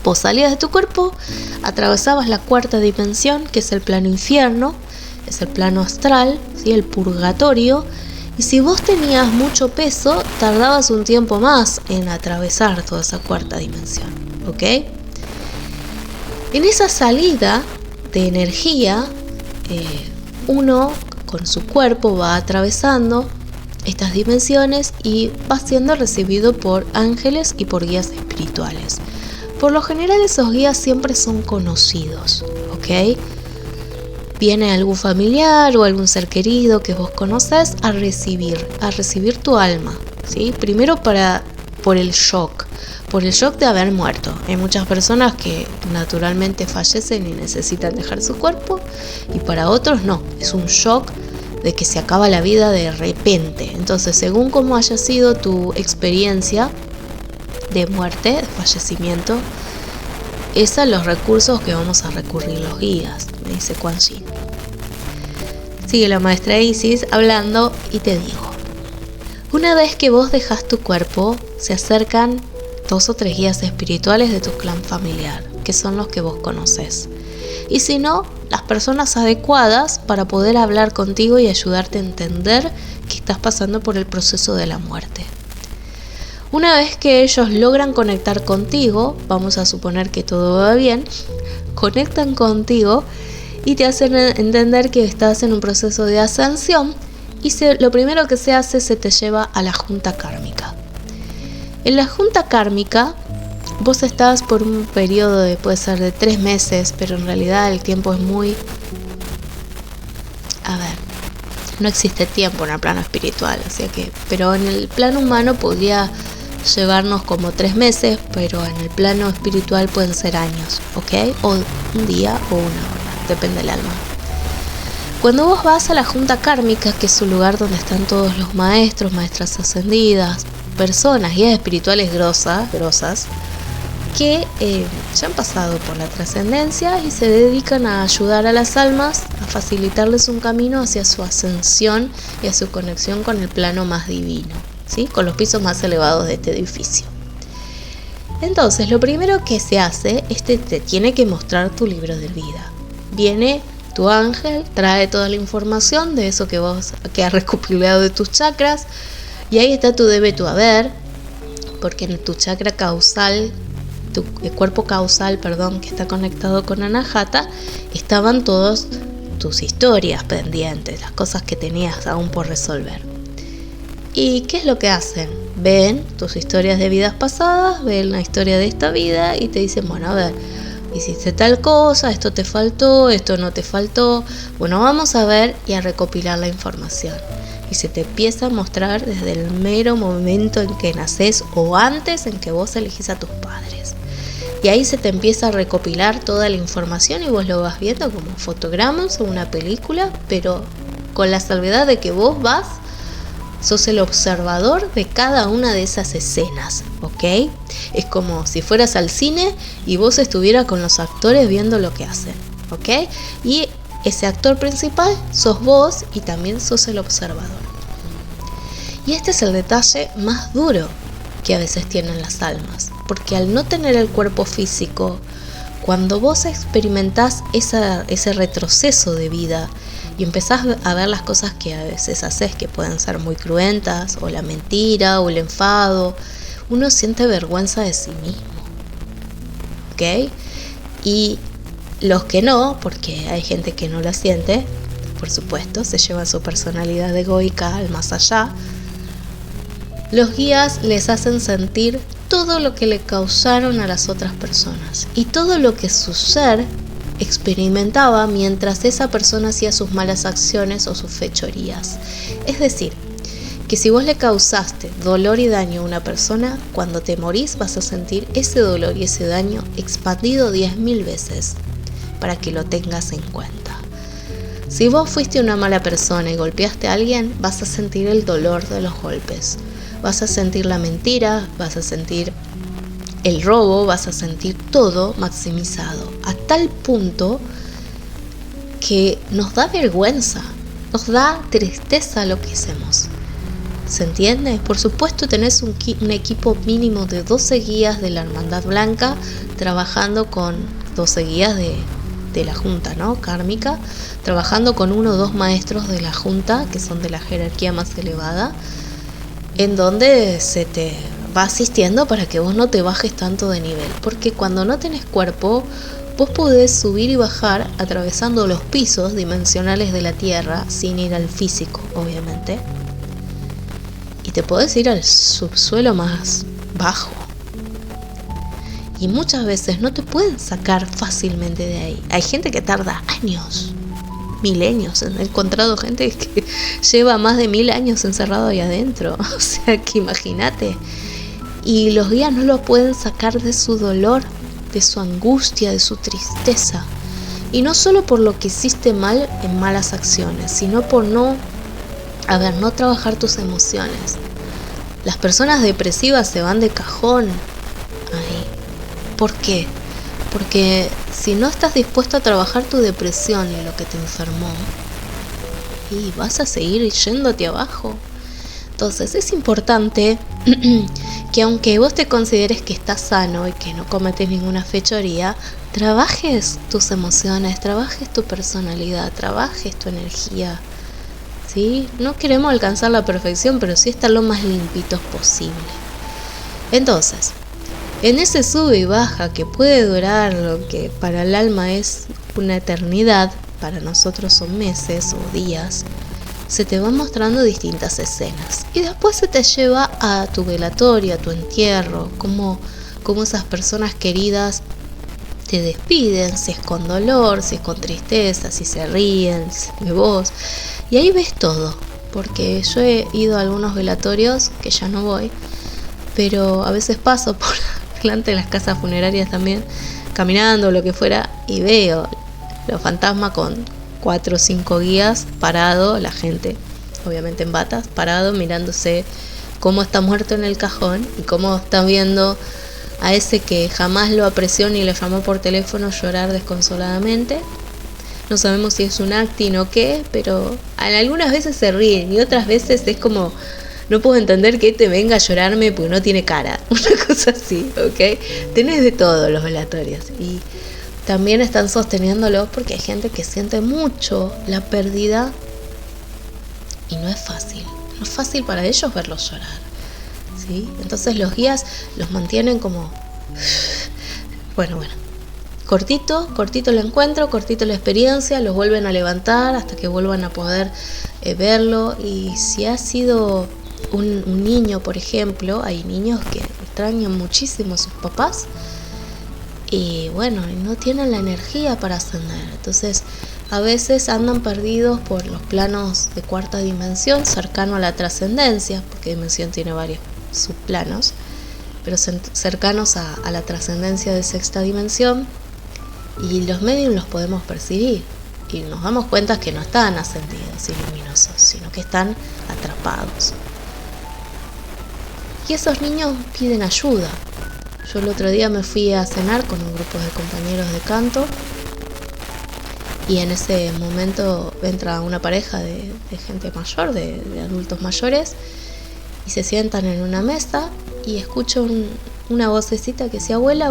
Vos salías de tu cuerpo, atravesabas la 4ª dimensión, que es el plano infierno, es el plano astral, ¿sí? El purgatorio. Y si vos tenías mucho peso, tardabas un tiempo más en atravesar toda esa 4ª dimensión. ¿Ok? En esa salida de energía, uno con su cuerpo va atravesando estas dimensiones y va siendo recibido por ángeles y por guías espirituales. Por lo general esos guías siempre son conocidos, ¿ok? viene algún familiar o algún ser querido que vos conocés a recibir tu alma, ¿sí? Primero por el shock de haber muerto. Hay muchas personas que naturalmente fallecen y necesitan dejar su cuerpo, y para otros no, es un shock de que se acaba la vida de repente. Entonces, según cómo haya sido tu experiencia de muerte, de fallecimiento, esos son los recursos que vamos a recurrir los guías, me dice Quan Yin. Sigue la maestra Isis hablando y te digo: una vez que vos dejas tu cuerpo, se acercan 2 o 3 guías espirituales de tu clan familiar, que son los que vos conoces. Y si no, las personas adecuadas para poder hablar contigo y ayudarte a entender que estás pasando por el proceso de la muerte. Una vez que ellos logran conectar contigo, vamos a suponer que todo va bien, conectan contigo y te hacen entender que estás en un proceso de ascensión, y lo primero que se hace, se te lleva a la junta kármica. En la junta kármica, vos estás por un periodo puede ser de 3 meses, pero en realidad el tiempo es muy... no existe tiempo en el plano espiritual, pero en el plano humano podría llevarnos como 3 meses, pero en el plano espiritual pueden ser años, ¿ok? O un día o una hora, depende del alma. Cuando vos vas a la junta kármica, que es un lugar donde están todos los maestros, maestras ascendidas, personas, guías espirituales grosas, que ya han pasado por la trascendencia y se dedican a ayudar a las almas, a facilitarles un camino hacia su ascensión y a su conexión con el plano más divino, ¿sí? Con los pisos más elevados de este edificio. Entonces, lo primero que se hace es que te tiene que mostrar tu libro de vida. Viene tu ángel, trae toda la información de eso que has recopilado de tus chakras, y ahí está tu debe, tu haber, porque en tu chakra causal, el cuerpo causal, que está conectado con Anahata, estaban todas tus historias pendientes, las cosas que tenías aún por resolver. ¿Y qué es lo que hacen? Ven tus historias de vidas pasadas, ven la historia de esta vida y te dicen, bueno, a ver, hiciste tal cosa, esto te faltó, esto no te faltó. Bueno, vamos a ver y a recopilar la información. Y se te empieza a mostrar desde el mero momento en que nacés o antes en que vos elegís a tus padres. Y ahí se te empieza a recopilar toda la información y vos lo vas viendo como fotogramas o una película, pero con la salvedad de que vos sos el observador de cada una de esas escenas, ¿ok? Es como si fueras al cine y vos estuvieras con los actores viendo lo que hacen, ¿ok? Y ese actor principal sos vos y también sos el observador. Y este es el detalle más duro que a veces tienen las almas, porque al no tener el cuerpo físico, cuando vos experimentás ese retroceso de vida y empezás a ver las cosas que a veces haces que pueden ser muy cruentas, o la mentira, o el enfado, uno siente vergüenza de sí mismo, ¿ok? Y los que no, porque hay gente que no la siente, por supuesto, se llevan su personalidad egoica al más allá, los guías les hacen sentir todo lo que le causaron a las otras personas y todo lo que su ser experimentaba mientras esa persona hacía sus malas acciones o sus fechorías. Es decir, que si vos le causaste dolor y daño a una persona, cuando te morís vas a sentir ese dolor y ese daño expandido 10.000 veces, para que lo tengas en cuenta. Si vos fuiste una mala persona y golpeaste a alguien, vas a sentir el dolor de los golpes. Vas a sentir la mentira, vas a sentir el robo, vas a sentir todo maximizado, a tal punto que nos da vergüenza, nos da tristeza lo que hacemos. ¿Se entiende? Por supuesto tenés un equipo mínimo de 12 guías de la Hermandad Blanca trabajando con 12 guías de la Junta, ¿no? Kármica, trabajando con 1 o 2 maestros de la Junta, que son de la jerarquía más elevada, en donde se te va asistiendo para que vos no te bajes tanto de nivel, porque cuando no tenés cuerpo, vos podés subir y bajar atravesando los pisos dimensionales de la Tierra sin ir al físico, obviamente, y te podés ir al subsuelo más bajo, y muchas veces no te pueden sacar fácilmente de ahí. Hay gente que tarda años milenios. He encontrado gente que lleva más de 1000 años encerrado ahí adentro. O sea que imagínate. Y los guías no lo pueden sacar de su dolor, de su angustia, de su tristeza. Y no solo por lo que hiciste mal en malas acciones, sino por no trabajar tus emociones. Las personas depresivas se van de cajón ahí. ¿Por qué? Porque si no estás dispuesto a trabajar tu depresión y lo que te enfermó, y vas a seguir yéndote abajo. Entonces es importante que aunque vos te consideres que estás sano y que no cometes ninguna fechoría, trabajes tus emociones, trabajes tu personalidad, trabajes tu energía. ¿Sí? No queremos alcanzar la perfección, pero sí estar lo más limpitos posible. Entonces, en ese sube y baja que puede durar lo que para el alma es una eternidad, para nosotros son meses o días, se te van mostrando distintas escenas. Y después se te lleva a tu velatorio, a tu entierro, como esas personas queridas te despiden, si es con dolor, si es con tristeza, si se ríen de vos. Y ahí ves todo, porque yo he ido a algunos velatorios, que ya no voy, pero a veces paso por delante de las casas funerarias también, caminando o lo que fuera, y veo los fantasmas con 4 o 5 guías parado, la gente obviamente en batas, parado mirándose cómo está muerto en el cajón y cómo está viendo a ese que jamás lo apreció ni le llamó por teléfono llorar desconsoladamente. No sabemos si es un acting o qué, pero algunas veces se ríen y otras veces es como, no puedo entender que te venga a llorarme porque no tiene cara, una cosa así, ¿ok? Tenés de todo los velatorios y también están sosteniéndolo porque hay gente que siente mucho la pérdida y no es fácil para ellos verlos llorar, ¿sí? Entonces los guías los mantienen como, bueno, cortito el encuentro, cortito la experiencia, los vuelven a levantar hasta que vuelvan a poder verlo. Y si ha sido un niño, por ejemplo, hay niños que extrañan muchísimo a sus papás y bueno, no tienen la energía para ascender. Entonces a veces andan perdidos por los planos de cuarta dimensión, cercano a la trascendencia, porque dimensión tiene varios subplanos, pero cercanos a la trascendencia de sexta dimensión. Y los medios los podemos percibir y nos damos cuenta que no están ascendidos y luminosos, sino que están atrapados. Y esos niños piden ayuda. Yo el otro día me fui a cenar con un grupo de compañeros de canto y en ese momento entra una pareja de gente mayor, de adultos mayores, y se sientan en una mesa y escucho una vocecita que decía: abuela,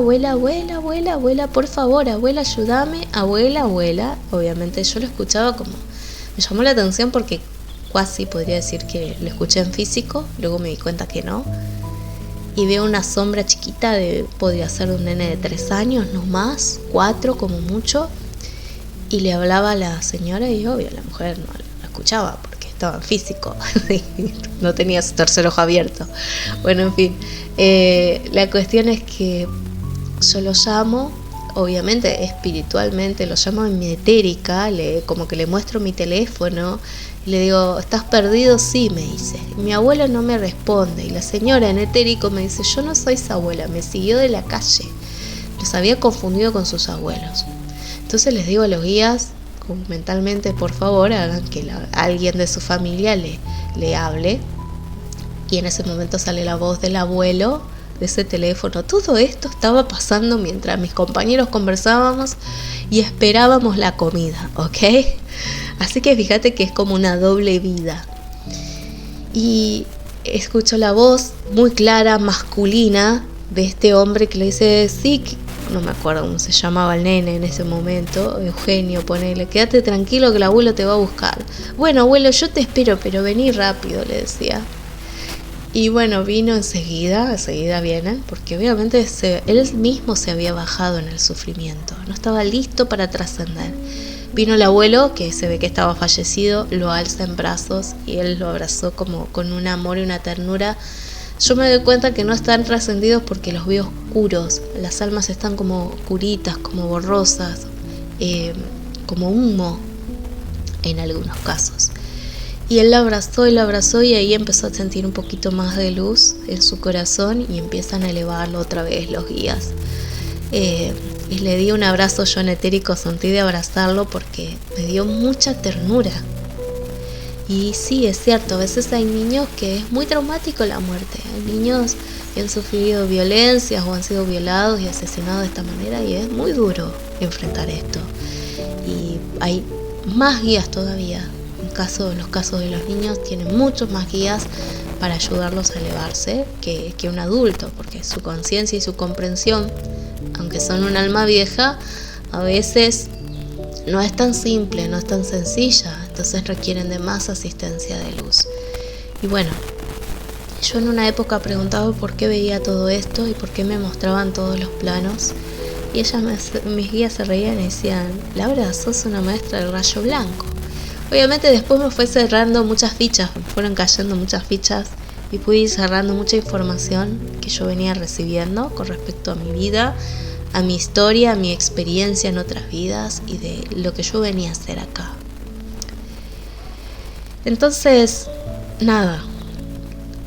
por favor, abuela, ayúdame, abuela. Obviamente yo lo escuchaba como, me llamó la atención porque casi podría decir que lo escuché en físico, luego me di cuenta que no, y veo una sombra chiquita podría ser de un nene de 3 años, no más, 4 como mucho, y le hablaba a la señora y obvio, la mujer no la escuchaba porque estaba en físico, no tenía su tercer ojo abierto. Bueno, en fin, la cuestión es que yo lo llamo, obviamente espiritualmente, lo llamo en mi etérica, como que le muestro mi teléfono y le digo: ¿estás perdido? Sí, me dice. Mi abuela no me responde y la señora en etérico me dice: yo no soy su abuela, me siguió de la calle, los había confundido con sus abuelos. Entonces les digo a los guías, mentalmente, por favor, hagan que alguien de su familia le hable. Y en ese momento sale la voz del abuelo de ese teléfono. Todo esto estaba pasando mientras mis compañeros conversábamos y esperábamos la comida, ¿ok? Así que fíjate que es como una doble vida. Y escucho la voz muy clara, masculina, de este hombre que le dice: sí, no me acuerdo cómo se llamaba el nene en ese momento, Eugenio, ponele, quédate tranquilo que el abuelo te va a buscar. Bueno, abuelo, yo te espero, pero vení rápido, le decía. Y bueno, vino enseguida vienen, porque obviamente él mismo se había bajado en el sufrimiento, no estaba listo para trascender. Vino el abuelo, que se ve que estaba fallecido, lo alza en brazos y él lo abrazó como con un amor y una ternura. Yo me doy cuenta que no están trascendidos porque los veo oscuros, las almas están como oscuritas, como borrosas, como humo. en algunos casos. Y él la abrazó y ahí empezó a sentir un poquito más de luz en su corazón y empiezan a elevarlo otra vez los guías. Y le di un abrazo yo en etérico, sentí de abrazarlo porque me dio mucha ternura. Y sí, es cierto, a veces hay niños que es muy traumático la muerte. Hay niños que han sufrido violencias o han sido violados y asesinados de esta manera y es muy duro enfrentar esto. Y hay más guías todavía. En los casos de los niños tienen muchos más guías para ayudarlos a elevarse que un adulto, porque su conciencia y su comprensión, aunque son un alma vieja, a veces no es tan simple, no es tan sencilla, entonces requieren de más asistencia de luz. Y bueno, yo en una época preguntaba por qué veía todo esto y por qué me mostraban todos los planos, y mis guías se reían y decían: Laura, sos una maestra del rayo blanco. Obviamente después me fue cerrando muchas fichas, me fueron cayendo muchas fichas y pude ir cerrando mucha información que yo venía recibiendo con respecto a mi vida, a mi historia, a mi experiencia en otras vidas y de lo que yo venía a hacer acá. Entonces, nada,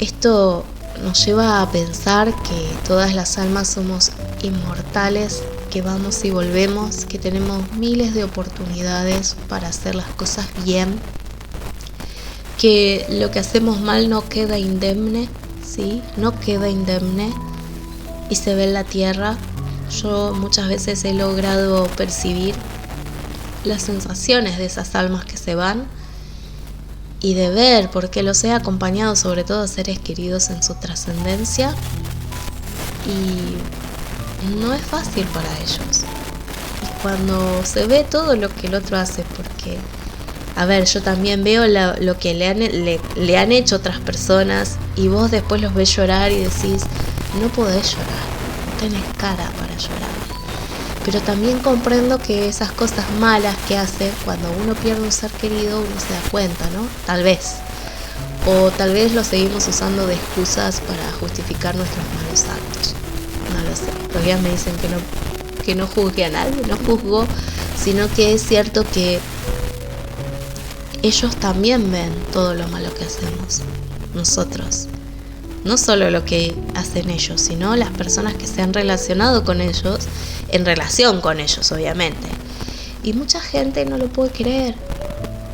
esto nos lleva a pensar que todas las almas somos inmortales, que vamos y volvemos, que tenemos miles de oportunidades para hacer las cosas bien, que lo que hacemos mal no queda indemne, ¿sí? No queda indemne y se ve en la tierra. Yo muchas veces he logrado percibir las sensaciones de esas almas que se van y de ver, porque los he acompañado sobre todo a seres queridos en su trascendencia, y no es fácil para ellos. Y cuando se ve todo lo que el otro hace, porque, a ver, yo también veo lo que le han hecho otras personas, y vos después los ves llorar y decís: no podés llorar, no tenés cara para llorar. Pero también comprendo que esas cosas malas que hace, cuando uno pierde un ser querido, uno se da cuenta, ¿no? Tal vez. O tal vez lo seguimos usando de excusas para justificar nuestros malos actos. No lo sé. Los guías me dicen que no juzgue a nadie, no juzgo, sino que es cierto que ellos también ven todo lo malo que hacemos nosotros. No solo lo que hacen ellos, sino las personas que se han relacionado con ellos, en relación con ellos, obviamente. Y mucha gente no lo puede creer,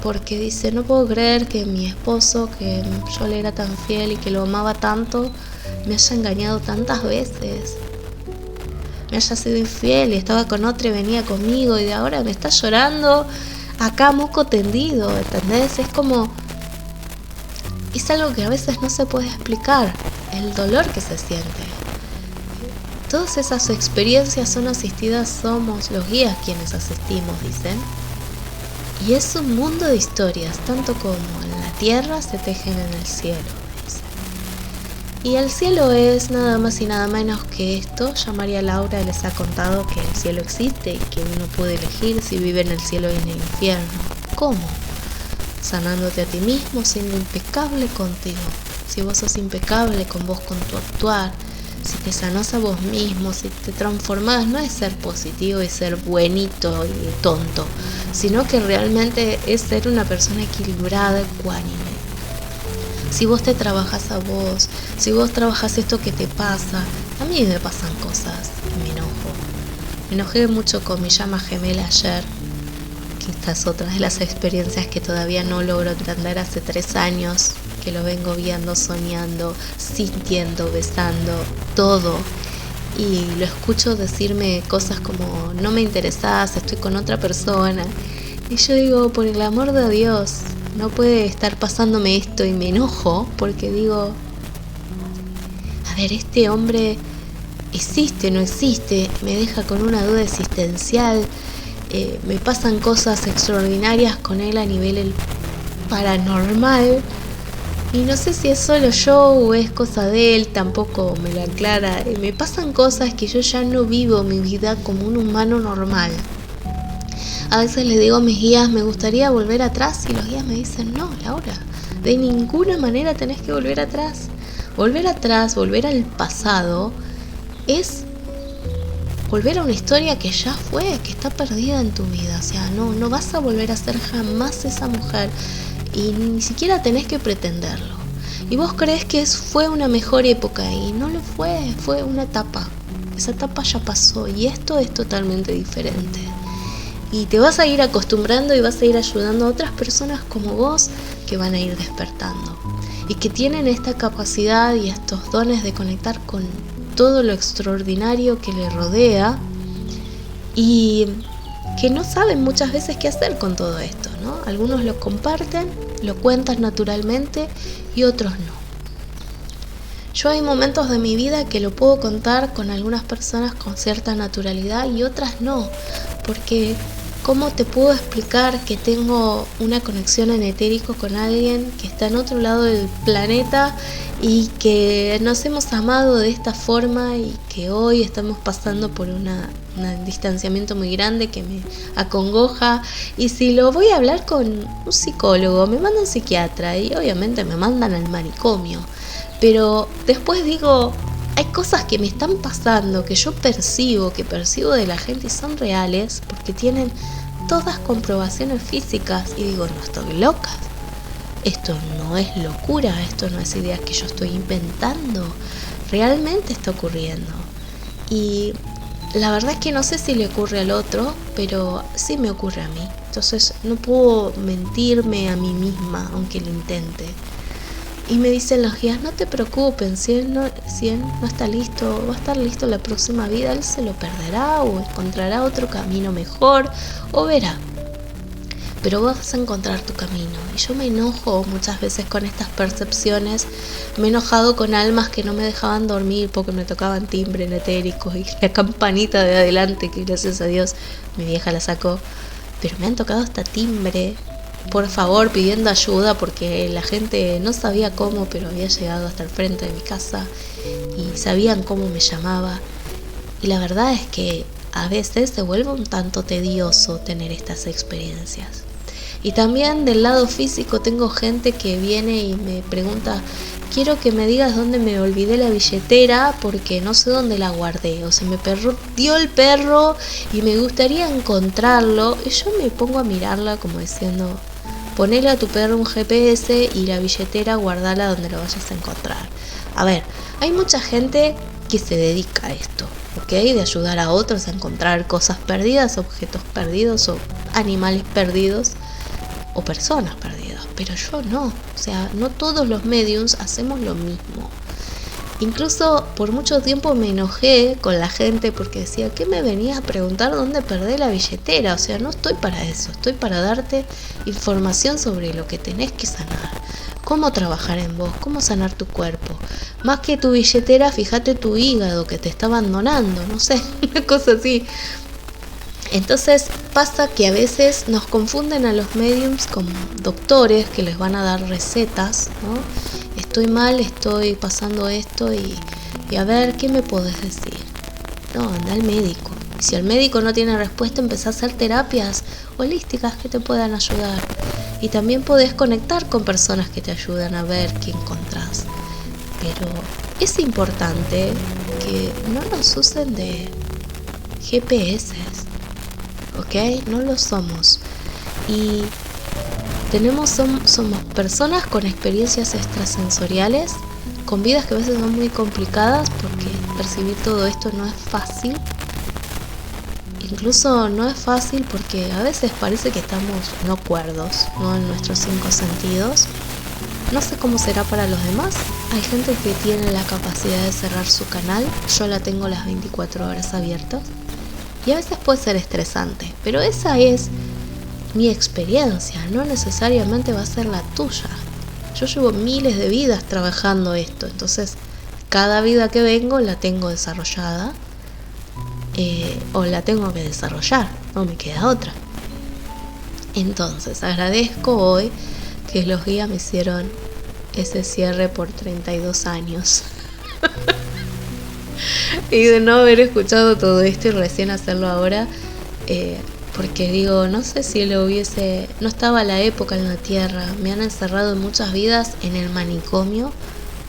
porque dice: no puedo creer que mi esposo, que yo le era tan fiel y que lo amaba tanto, me haya engañado tantas veces, me haya sido infiel y estaba con otra y venía conmigo, y de ahora me está llorando acá moco tendido, ¿entendés? Es algo que a veces no se puede explicar, el dolor que se siente. Todas esas experiencias son asistidas, somos los guías quienes asistimos, dicen. Y es un mundo de historias, tanto como en la tierra se tejen en el cielo, dicen. Y el cielo es nada más y nada menos que esto. Ya María Laura les ha contado que el cielo existe y que uno puede elegir si vive en el cielo y en el infierno. ¿Cómo? Sanándote a ti mismo, siendo impecable contigo. Si vos sos impecable con vos, con tu actuar, si te sanás a vos mismo, si te transformás, no es ser positivo y ser buenito y tonto, sino que realmente es ser una persona equilibrada, ecuánime. Si vos te trabajás a vos, si vos trabajás esto que te pasa, a mí me pasan cosas y me enojo. Me enojé mucho con mi llama gemela ayer, que esta es otra de las experiencias que todavía no logro entender. Hace 3 años que lo vengo viendo, soñando, sintiendo, besando, todo. Y lo escucho decirme cosas como: no me interesás, estoy con otra persona. Y yo digo: por el amor de Dios, no puede estar pasándome esto. Y me enojo porque digo: a ver, este hombre existe, no existe, me deja con una duda existencial. Me pasan cosas extraordinarias con él a nivel paranormal. Y no sé si es solo yo o es cosa de él, tampoco me lo aclara. Me pasan cosas que yo ya no vivo mi vida como un humano normal. A veces les digo a mis guías: me gustaría volver atrás, y los guías me dicen: no, Laura, de ninguna manera tenés que volver atrás. Volver atrás, volver al pasado, es volver a una historia que ya fue, que está perdida en tu vida. O sea, no vas a volver a ser jamás esa mujer y ni siquiera tenés que pretenderlo. Y vos crees que fue una mejor época y no lo fue, fue una etapa. Esa etapa ya pasó y esto es totalmente diferente. Y te vas a ir acostumbrando y vas a ir ayudando a otras personas como vos que van a ir despertando y que tienen esta capacidad y estos dones de conectar con todo lo extraordinario que le rodea y que no saben muchas veces qué hacer con todo esto, ¿no? Algunos lo comparten, lo cuentan naturalmente y otros no. Yo hay momentos de mi vida que lo puedo contar con algunas personas con cierta naturalidad y otras no, porque ¿cómo te puedo explicar que tengo una conexión en etérico con alguien que está en otro lado del planeta y que nos hemos amado de esta forma y que hoy estamos pasando por un distanciamiento muy grande que me acongoja? Y si lo voy a hablar con un psicólogo, me manda un psiquiatra y obviamente me mandan al manicomio. Pero después digo, hay cosas que me están pasando, que yo percibo de la gente y son reales porque tienen todas comprobaciones físicas y digo, no estoy loca, esto no es locura, esto no es ideas que yo estoy inventando, realmente está ocurriendo. Y la verdad es que no sé si le ocurre al otro, pero sí me ocurre a mí, entonces no puedo mentirme a mí misma aunque lo intente. Y me dicen los guías, no te preocupes, si él no está listo, va a estar listo la próxima vida, él se lo perderá o encontrará otro camino mejor o verá. Pero vas a encontrar tu camino. Y yo me enojo muchas veces con estas percepciones, me he enojado con almas que no me dejaban dormir porque me tocaban timbre en etérico y la campanita de adelante, que gracias a Dios mi vieja la sacó, pero me han tocado hasta timbre, por favor, pidiendo ayuda porque la gente no sabía cómo, pero había llegado hasta el frente de mi casa y sabían cómo me llamaba. Y la verdad es que a veces se vuelve un tanto tedioso tener estas experiencias. Y también del lado físico tengo gente que viene y me pregunta, quiero que me digas dónde me olvidé la billetera porque no sé dónde la guardé, o se me perdió el perro y me gustaría encontrarlo. Y yo me pongo a mirarla como diciendo, ponele a tu perro un GPS y la billetera guardala donde lo vayas a encontrar. A ver, hay mucha gente que se dedica a esto, ¿ok? De ayudar a otros a encontrar cosas perdidas, objetos perdidos o animales perdidos o personas perdidas, pero yo no. O sea, no todos los mediums hacemos lo mismo. Incluso por mucho tiempo me enojé con la gente porque decía, ¿qué me venías a preguntar dónde perdí la billetera? O sea, no estoy para eso, estoy para darte información sobre lo que tenés que sanar, cómo trabajar en vos, cómo sanar tu cuerpo. Más que tu billetera, fíjate tu hígado que te está abandonando, no sé, una cosa así. Entonces pasa que a veces nos confunden a los mediums con doctores que les van a dar recetas, ¿no? Estoy mal, estoy pasando esto y a ver, ¿qué me podés decir? No, anda al médico. Y si el médico no tiene respuesta, empezá a hacer terapias holísticas que te puedan ayudar. Y también podés conectar con personas que te ayudan a ver qué encontrás. Pero es importante que no nos usen de GPS. ¿Ok? No lo somos. Y somos personas con experiencias extrasensoriales, con vidas que a veces son muy complicadas porque percibir todo esto no es fácil. Incluso no es fácil porque a veces parece que estamos no cuerdos, no en nuestros 5 sentidos. No sé cómo será para los demás. Hay gente que tiene la capacidad de cerrar su canal. Yo la tengo las 24 horas abiertas. Y a veces puede ser estresante, pero esa es mi experiencia, no necesariamente va a ser la tuya. Yo llevo miles de vidas trabajando esto, entonces cada vida que vengo la tengo desarrollada o la tengo que desarrollar, no me queda otra. Entonces agradezco hoy que los guías me hicieron ese cierre por 32 años. Y de no haber escuchado todo esto y recién hacerlo ahora, porque digo, no sé si no estaba la época en la tierra, me han encerrado en muchas vidas en el manicomio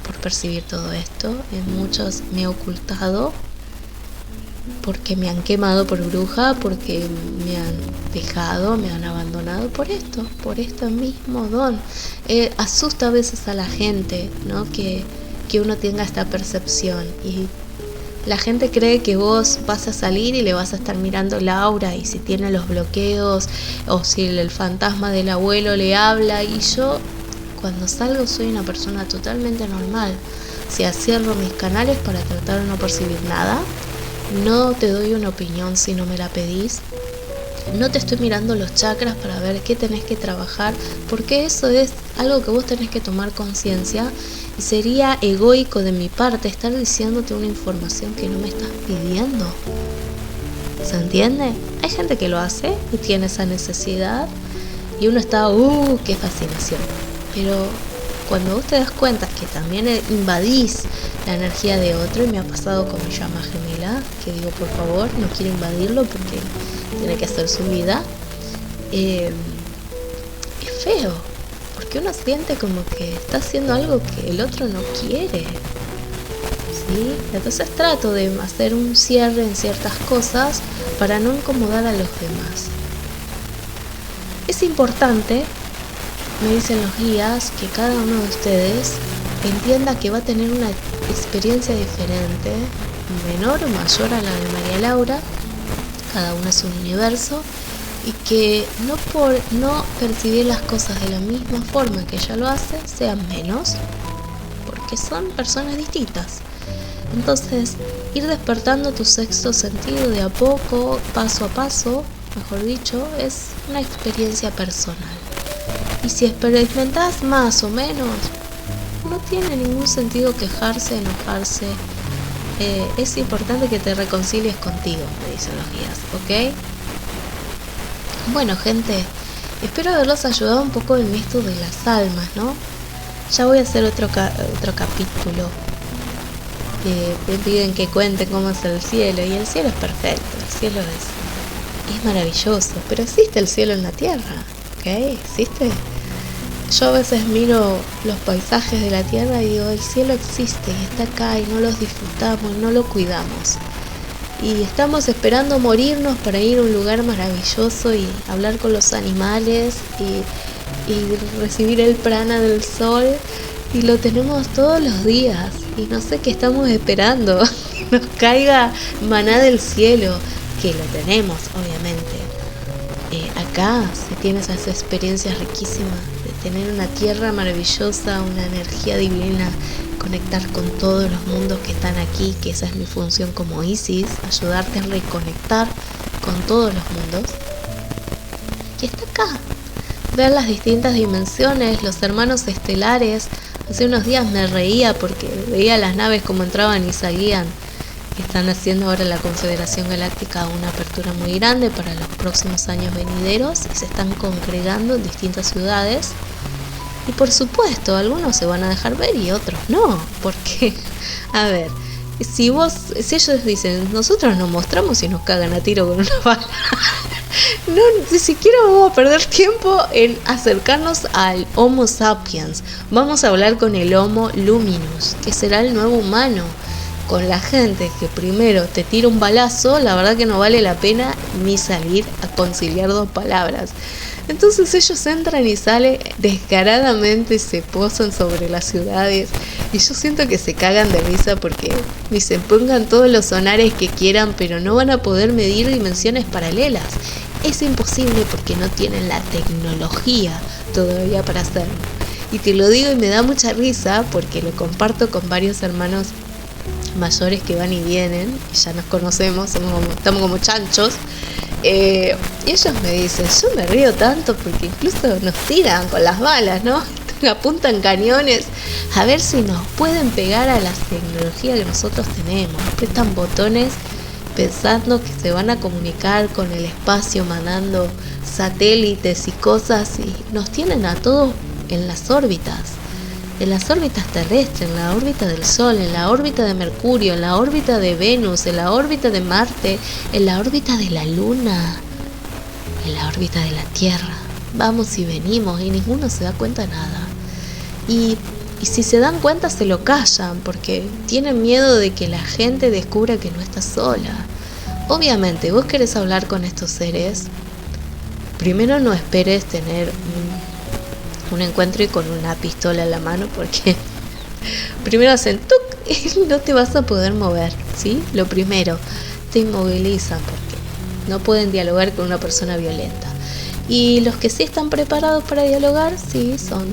por percibir todo esto, en muchos me he ocultado porque me han quemado por bruja, porque me han dejado, me han abandonado por este mismo don. Asusta a veces a la gente, ¿no? Que uno tenga esta percepción y la gente cree que vos vas a salir y le vas a estar mirando la aura y si tiene los bloqueos o si el fantasma del abuelo le habla, y yo cuando salgo soy una persona totalmente normal. O sea, cierro mis canales para tratar de no percibir nada. No te doy una opinión si no me la pedís. No te estoy mirando los chakras para ver qué tenés que trabajar, porque eso es algo que vos tenés que tomar conciencia, y sería egoico de mi parte estar diciéndote una información que no me estás pidiendo. ¿Se entiende? Hay gente que lo hace y tiene esa necesidad y uno está, qué fascinación. Pero cuando vos te das cuenta que también invadís la energía de otro, y me ha pasado con mi llama gemela, que digo, por favor, no quiero invadirlo porque tiene que hacer su vida, es feo, porque uno siente como que está haciendo algo que el otro no quiere, ¿sí? Entonces trato de hacer un cierre en ciertas cosas para no incomodar a los demás. Es importante, me dicen los guías, que cada uno de ustedes entienda que va a tener una experiencia diferente, menor o mayor a la de María Laura. Cada uno es un universo, y que no por no percibir las cosas de la misma forma que ella lo hace, sean menos, porque son personas distintas. Entonces, ir despertando tu sexto sentido de a poco, paso a paso, mejor dicho, es una experiencia personal. Y si experimentás más o menos, no tiene ningún sentido quejarse, enojarse. Es importante que te reconcilies contigo, me dicen los guías, ¿ok? Bueno, gente, espero haberlos ayudado un poco en esto de las almas, ¿no? Ya voy a hacer otro capítulo. Me piden que cuente cómo es el cielo, y el cielo es perfecto, el cielo es maravilloso, pero existe el cielo en la tierra, ¿ok? Existe. Yo a veces miro los paisajes de la tierra y digo, el cielo existe y está acá y no los disfrutamos, no lo cuidamos. Y estamos esperando morirnos para ir a un lugar maravilloso y hablar con los animales y recibir el prana del sol, y lo tenemos todos los días y no sé qué estamos esperando, que nos caiga maná del cielo, que lo tenemos obviamente. Acá se tiene esas experiencias riquísimas de tener una tierra maravillosa, una energía divina, conectar con todos los mundos que están aquí, que esa es mi función como Isis, ayudarte a reconectar con todos los mundos. Y está acá, ver las distintas dimensiones, los hermanos estelares. Hace unos días me reía porque veía las naves como entraban y salían. Están haciendo ahora la Confederación Galáctica una apertura muy grande para los próximos años venideros y se están congregando en distintas ciudades. Y por supuesto, algunos se van a dejar ver y otros no, porque, a ver, si ellos dicen, nosotros nos mostramos y nos cagan a tiro con una bala, no, ni siquiera vamos a perder tiempo en acercarnos al Homo sapiens. Vamos a hablar con el Homo luminus, que será el nuevo humano. Con la gente que primero te tira un balazo, la verdad que no vale la pena ni salir a conciliar dos palabras. Entonces ellos entran y salen descaradamente, se posan sobre las ciudades y yo siento que se cagan de risa porque dicen, pongan todos los sonares que quieran, pero no van a poder medir dimensiones paralelas. Es imposible porque no tienen la tecnología todavía para hacerlo. Y te lo digo y me da mucha risa porque lo comparto con varios hermanos mayores que van y vienen, y ya nos conocemos, estamos como chanchos, y ellos me dicen, yo me río tanto porque incluso nos tiran con las balas, ¿no? Apuntan cañones a ver si nos pueden pegar a la tecnología que nosotros tenemos, apretan botones pensando que se van a comunicar con el espacio mandando satélites y cosas, y nos tienen a todos en las órbitas terrestres, en la órbita del Sol, en la órbita de Mercurio, en la órbita de Venus, en la órbita de Marte, en la órbita de la Luna, en la órbita de la Tierra. Vamos y venimos y ninguno se da cuenta de nada. Y si se dan cuenta se lo callan porque tienen miedo de que la gente descubra que no está sola. obviamente vos querés hablar con estos seres, primero no esperes tener un encuentro y con una pistola en la mano, porque primero hacen ¡tuc! Y no te vas a poder mover, ¿sí? Lo primero, te inmovilizan porque no pueden dialogar con una persona violenta. Y los que sí están preparados para dialogar, sí, son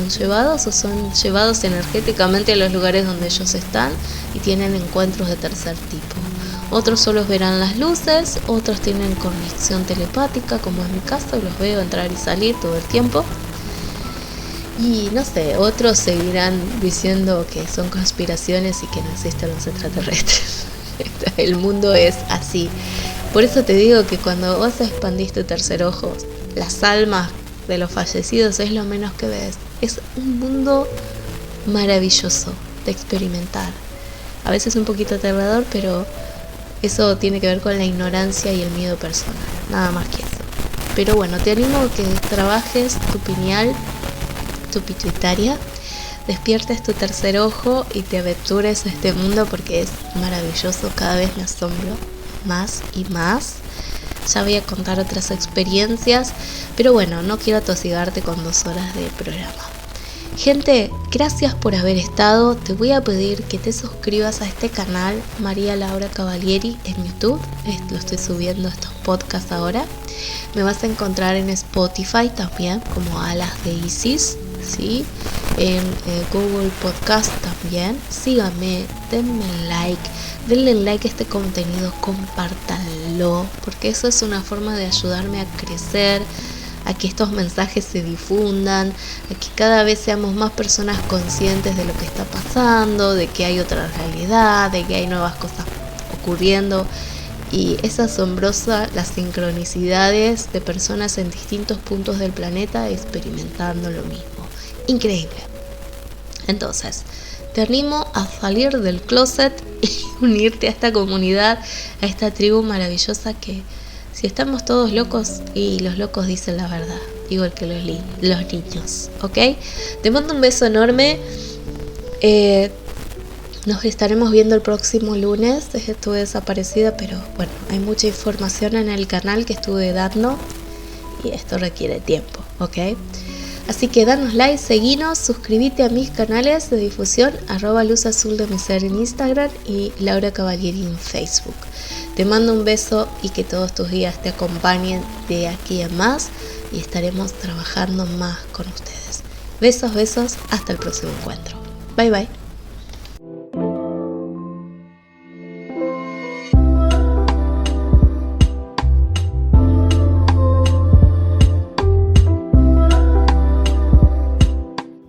llevados energéticamente a los lugares donde ellos están y tienen encuentros de tercer tipo. Otros solo verán las luces, otros tienen conexión telepática, como en mi caso, los veo entrar y salir todo el tiempo. Y no sé, otros seguirán diciendo que son conspiraciones y que no existen los extraterrestres. El mundo es así. Por eso te digo que cuando vos expandís tu tercer ojo, las almas de los fallecidos es lo menos que ves. Es un mundo maravilloso de experimentar. A veces un poquito aterrador, pero eso tiene que ver con la ignorancia y el miedo personal. Nada más que eso. Pero bueno, te animo a que trabajes tu pineal, tu pituitaria, despiertes tu tercer ojo y te aventures a este mundo porque es maravilloso. Cada vez me asombro más y más. Ya voy a contar otras experiencias, pero bueno, no quiero atosigarte con 2 horas de programa. Gente, gracias por haber estado. Te voy a pedir que te suscribas a este canal, María Laura Cavalieri, en YouTube. Lo estoy subiendo estos podcasts ahora. Me vas a encontrar en Spotify también, como Alas de Isis, ¿sí? En Google Podcast también. Síganme, denme like. Denle like a este contenido, compártanlo, porque eso es una forma de ayudarme a crecer, a que estos mensajes se difundan, a que cada vez seamos más personas conscientes de lo que está pasando, de que hay otra realidad, de que hay nuevas cosas ocurriendo. Y es asombrosa las sincronicidades de personas en distintos puntos del planeta experimentando lo mismo. Increíble. Entonces, te animo a salir del closet y unirte a esta comunidad, a esta tribu maravillosa que si estamos todos locos y los locos dicen la verdad, igual que los niños, ¿ok? Te mando un beso enorme. Nos estaremos viendo el próximo lunes. Estuve desaparecida, pero bueno, hay mucha información en el canal que estuve dando y esto requiere tiempo, ¿ok? Así que danos like, seguinos, suscríbete a mis canales de difusión, @Luz Azul de mi ser en Instagram y Laura Cavalieri en Facebook. Te mando un beso y que todos tus días te acompañen de aquí a más y estaremos trabajando más con ustedes. Besos, hasta el próximo encuentro. Bye bye.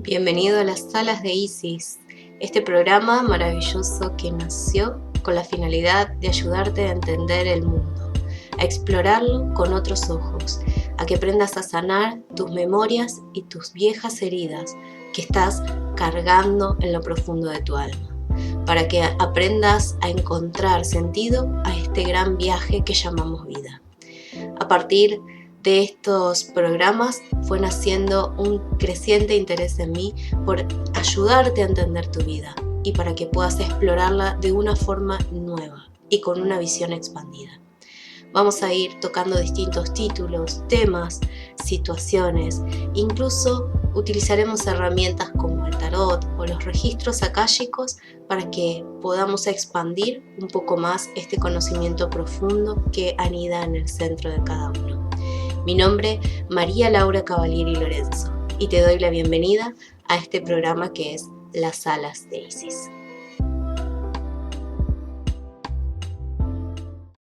Bienvenido a las salas de Isis, este programa maravilloso que nació con la finalidad de ayudarte a entender el mundo, a explorarlo con otros ojos, a que aprendas a sanar tus memorias y tus viejas heridas que estás cargando en lo profundo de tu alma, para que aprendas a encontrar sentido a este gran viaje que llamamos vida. A partir de estos programas fue naciendo un creciente interés en mí por ayudarte a entender tu vida y para que puedas explorarla de una forma nueva y con una visión expandida. Vamos a ir tocando distintos títulos, temas, situaciones, incluso utilizaremos herramientas como el tarot o los registros akáshicos para que podamos expandir un poco más este conocimiento profundo que anida en el centro de cada uno. Mi nombre, María Laura Cavalieri Lorenzo, y te doy la bienvenida a este programa que es Las Salas de Isis.